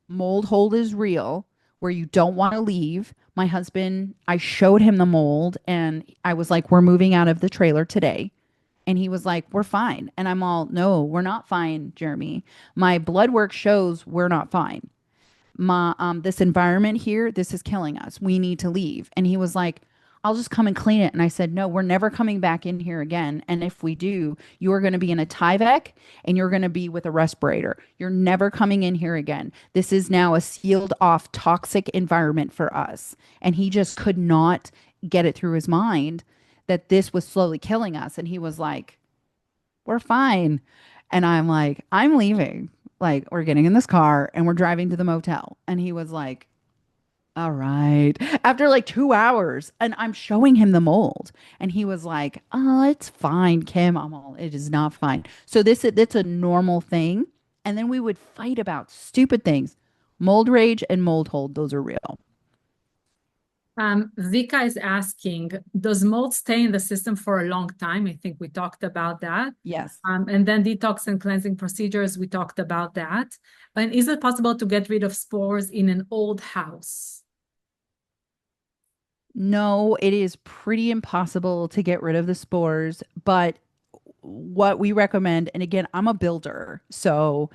Speaker 1: mold hold is real, where you don't want to leave. My husband, I showed him the mold and I was like, we're moving out of the trailer today. And he was like, we're fine. And I'm all, no, we're not fine, Jeremy. My blood work shows we're not fine. This environment here, this is killing us. We need to leave. And he was like, I'll just come and clean it. And I said, no, we're never coming back in here again. And if we do, you're going to be in a Tyvek and you're going to be with a respirator. You're never coming in here again. This is now a sealed off toxic environment for us. And he just could not get it through his mind that this was slowly killing us. And he was like, we're fine. And I'm like, I'm leaving. Like, we're getting in this car and we're driving to the motel. And he was like, all right. After like 2 hours, and I'm showing him the mold. And he was like, oh, it's fine, Kim. I'm all, it is not fine. So it's a normal thing. And then we would fight about stupid things. Mold rage and mold hold, those are real.
Speaker 2: Vika is asking, does mold stay in the system for a long time? I think we talked about that.
Speaker 1: Yes.
Speaker 2: And then detox and cleansing procedures, we talked about that. And is it possible to get rid of spores in an old house?
Speaker 1: No, it is pretty impossible to get rid of the spores, but what we recommend, and again, I'm a builder. So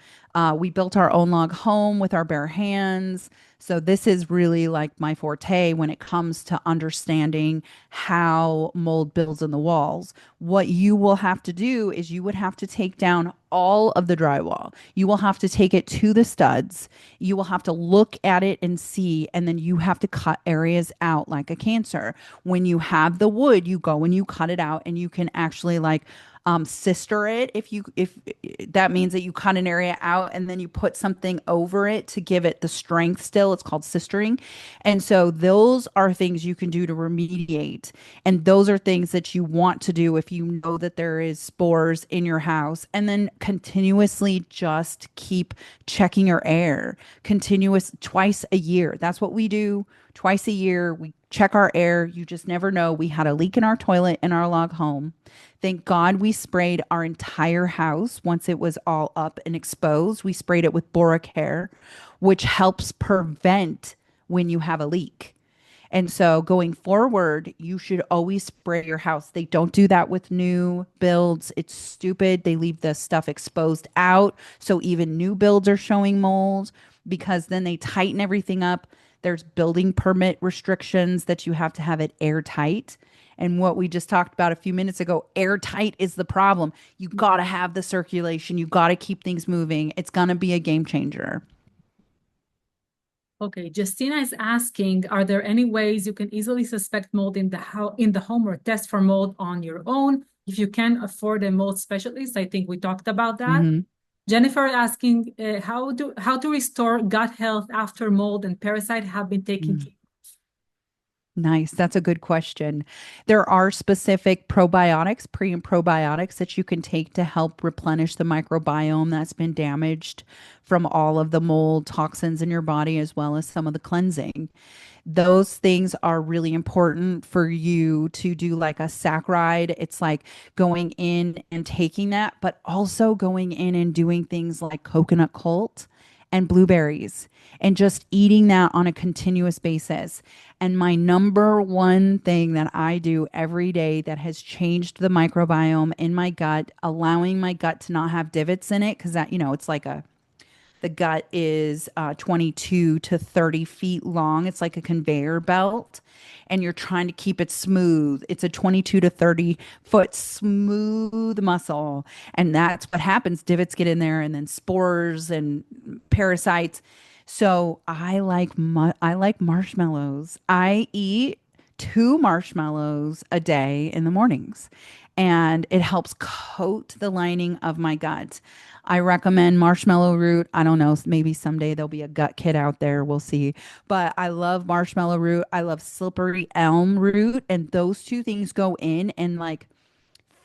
Speaker 1: we built our own log home with our bare hands. So this is really like my forte when it comes to understanding how mold builds in the walls. What you will have to do is you would have to take down all of the drywall. You will have to take it to the studs. You will have to look at it and see, and then you have to cut areas out like a cancer. When you have the wood, you go and you cut it out, and you can actually like sister it. If that means that you cut an area out and then you put something over it to give it the strength still, it's called sistering. And so those are things you can do to remediate, and those are things that you want to do if you know that there is spores in your house. And then continuously just keep checking your air, continuous twice a year. That's what we do. Twice a year we check our air. You just never know. We had a leak in our toilet in our log home. Thank God we sprayed our entire house once it was all up and exposed. We sprayed it with Boracare, which helps prevent when you have a leak. And so going forward, you should always spray your house. They don't do that with new builds. It's stupid. They leave the stuff exposed out. So even new builds are showing mold because then they tighten everything up. There's building permit restrictions that you have to have it airtight. And what we just talked about a few minutes ago, airtight is the problem. You got to have the circulation. You got to keep things moving. It's going to be a game changer.
Speaker 2: Okay, Justina is asking, are there any ways you can easily suspect mold in the home or test for mold on your own if you can afford a mold specialist? I think we talked about that.
Speaker 1: Mm-hmm.
Speaker 2: Jennifer asking, how to restore gut health after mold and parasite have been taken care.
Speaker 1: Nice. That's a good question. There are specific probiotics, pre and probiotics that you can take to help replenish the microbiome that's been damaged from all of the mold toxins in your body, as well as some of the cleansing. Those things are really important for you to do like a sac ride. It's like going in and taking that, but also going in and doing things like coconut cult and blueberries and just eating that on a continuous basis. And my number one thing that I do every day that has changed the microbiome in my gut, allowing my gut to not have divots in it, because that, it's like the gut is 22 to 30 feet long. It's like a conveyor belt, and you're trying to keep it smooth. It's a 22 to 30-foot smooth muscle. And that's what happens. Divots get in there, and then spores and parasites. So I like marshmallows. I eat 2 marshmallows a day in the mornings, and it helps coat the lining of my gut. I recommend marshmallow root. I don't know, maybe someday there'll be a gut kit out there. We'll see. But I love marshmallow root. I love slippery elm root. And those two things go in and like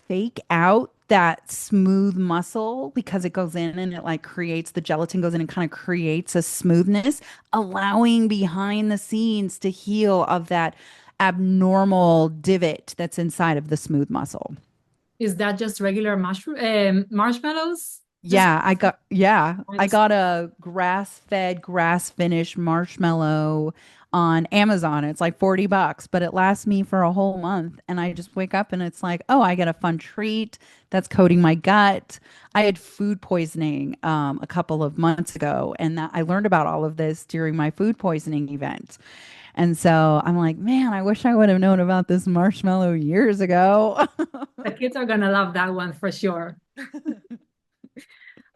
Speaker 1: fake out that smooth muscle because it goes in and it like creates the gelatin goes in and kind of creates a smoothness, allowing behind the scenes to heal of that abnormal divot that's inside of the smooth muscle.
Speaker 2: Is that just regular marshmallows? Just
Speaker 1: I got a grass-fed, grass-finished marshmallow on Amazon. It's like $40, but it lasts me for a whole month. And I just wake up and it's like, oh, I get a fun treat that's coating my gut. I had food poisoning a couple of months ago, and I learned about all of this during my food poisoning event. And so I'm like, man, I wish I would have known about this marshmallow years ago.
Speaker 2: the kids are gonna love that one for sure.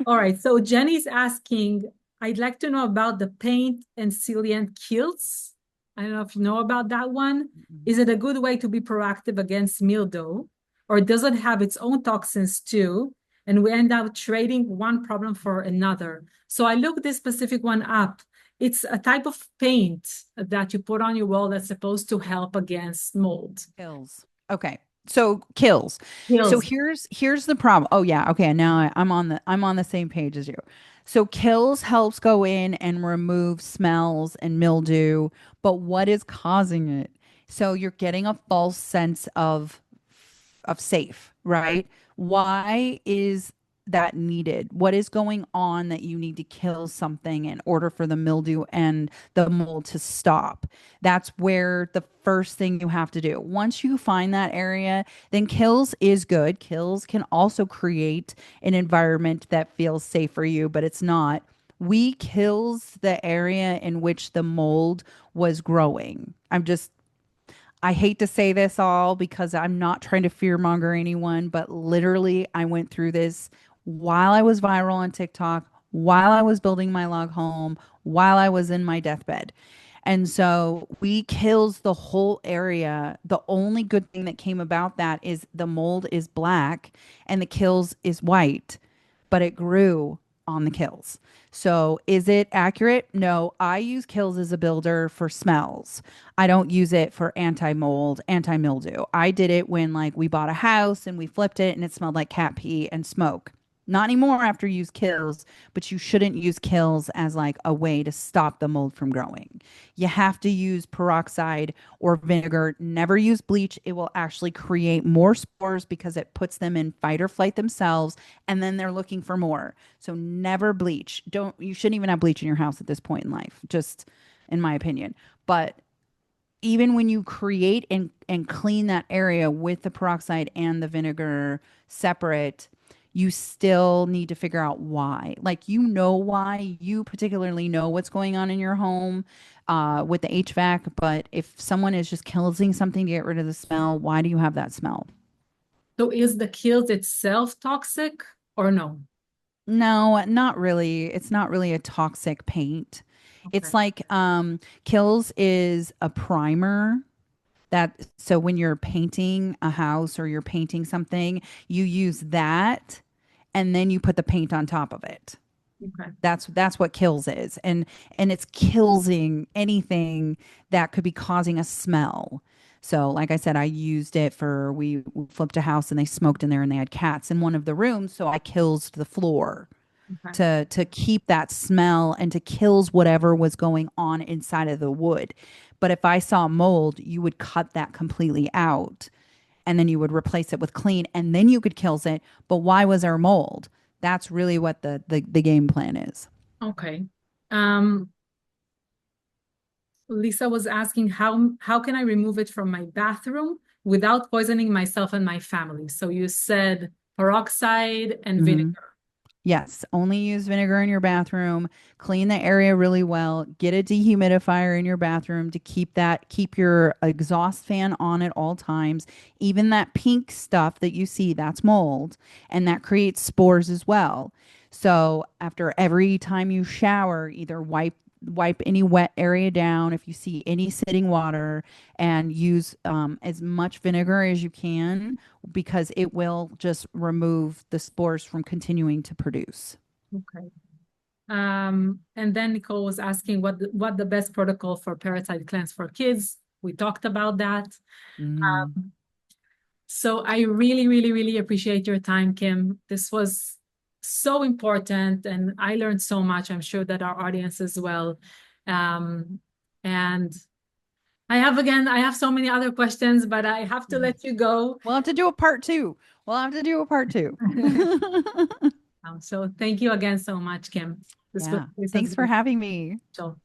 Speaker 2: All right, so Jenny's asking, I'd like to know about the paint and sealant kills. I don't know if you know about that one. Is it a good way to be proactive against mildew, or does it have its own toxins too? And we end up trading one problem for another. So I looked this specific one up. It's a type of paint that you put on your wall that's supposed to help against mold.
Speaker 1: Kills. Okay. So kills. So
Speaker 2: Kills.
Speaker 1: here's the problem. Oh yeah. Okay. Now I'm on the same page as you. So kills helps go in and remove smells and mildew, but what is causing it? So you're getting a false sense of safe, right? Why is that needed? What is going on that you need to kill something in order for the mildew and the mold to stop? That's where the first thing you have to do. Once you find that area, then kills is good. Kills can also create an environment that feels safe for you, but it's not. We kills the area in which the mold was growing. I hate to say this all because I'm not trying to fearmonger anyone, but literally, I went through this while I was viral on TikTok, while I was building my log home, while I was in my deathbed. And so we kills the whole area. The only good thing that came about that is the mold is black and the kills is white, but it grew on the kills. So is it accurate? No, I use kills as a builder for smells. I don't use it for anti-mold, anti-mildew. I did it when like we bought a house and we flipped it and it smelled like cat pee and smoke. Not anymore after you use kills, but you shouldn't use kills as like a way to stop the mold from growing. You have to use peroxide or vinegar. Never use bleach. It will actually create more spores because it puts them in fight or flight themselves, and then they're looking for more. So never bleach. Don't you shouldn't even have bleach in your house at this point in life, just in my opinion. But even when you create and clean that area with the peroxide and the vinegar separate, you still need to figure out why. Like, you know, why you particularly know what's going on in your home with the HVAC. But if someone is just killing something to get rid of the smell, why do you have that smell?
Speaker 2: So is the kills itself toxic or no?
Speaker 1: No, not really. It's not really a toxic paint.
Speaker 2: Okay.
Speaker 1: It's like Kills is a primer that so when you're painting a house or you're painting something, you use that and then you put the paint on top of it.
Speaker 2: Okay.
Speaker 1: That's what kills is. And it's killsing anything that could be causing a smell. So like I said, I used it for we flipped a house and they smoked in there and they had cats in one of the rooms, so I kills the floor
Speaker 2: Okay.
Speaker 1: to keep that smell and to kills whatever was going on inside of the wood. But if I saw mold, you would cut that completely out and then you would replace it with clean and then you could kills it. But why was there mold? That's really what the game plan is.
Speaker 2: Okay. Um, Lisa was asking how can I remove it from my bathroom without poisoning myself and my family? So you said peroxide and
Speaker 1: Mhm.
Speaker 2: vinegar.
Speaker 1: Yes, only use vinegar in your bathroom. Clean the area really well. Get a dehumidifier in your bathroom to keep your exhaust fan on at all times. Even that pink stuff that you see, that's mold, and that creates spores as well. So after every time you shower, either wipe any wet area down if you see any sitting water, and use as much vinegar as you can because it will just remove the spores from continuing to produce.
Speaker 2: Okay. And then Nicole was asking what the best protocol for parasite cleanse for kids. We talked about that.
Speaker 1: Mm.
Speaker 2: So I really, really, really appreciate your time, Kim. This was so important, and I learned so much. I'm sure that our audience as well. Um, and I have so many other questions, but I have to let you go.
Speaker 1: We'll have to do a part two. We'll have to do a part two.
Speaker 2: So thank you again so much, Kim.
Speaker 1: Yeah.
Speaker 2: This has
Speaker 1: Thanks for
Speaker 2: been
Speaker 1: having me.
Speaker 2: special.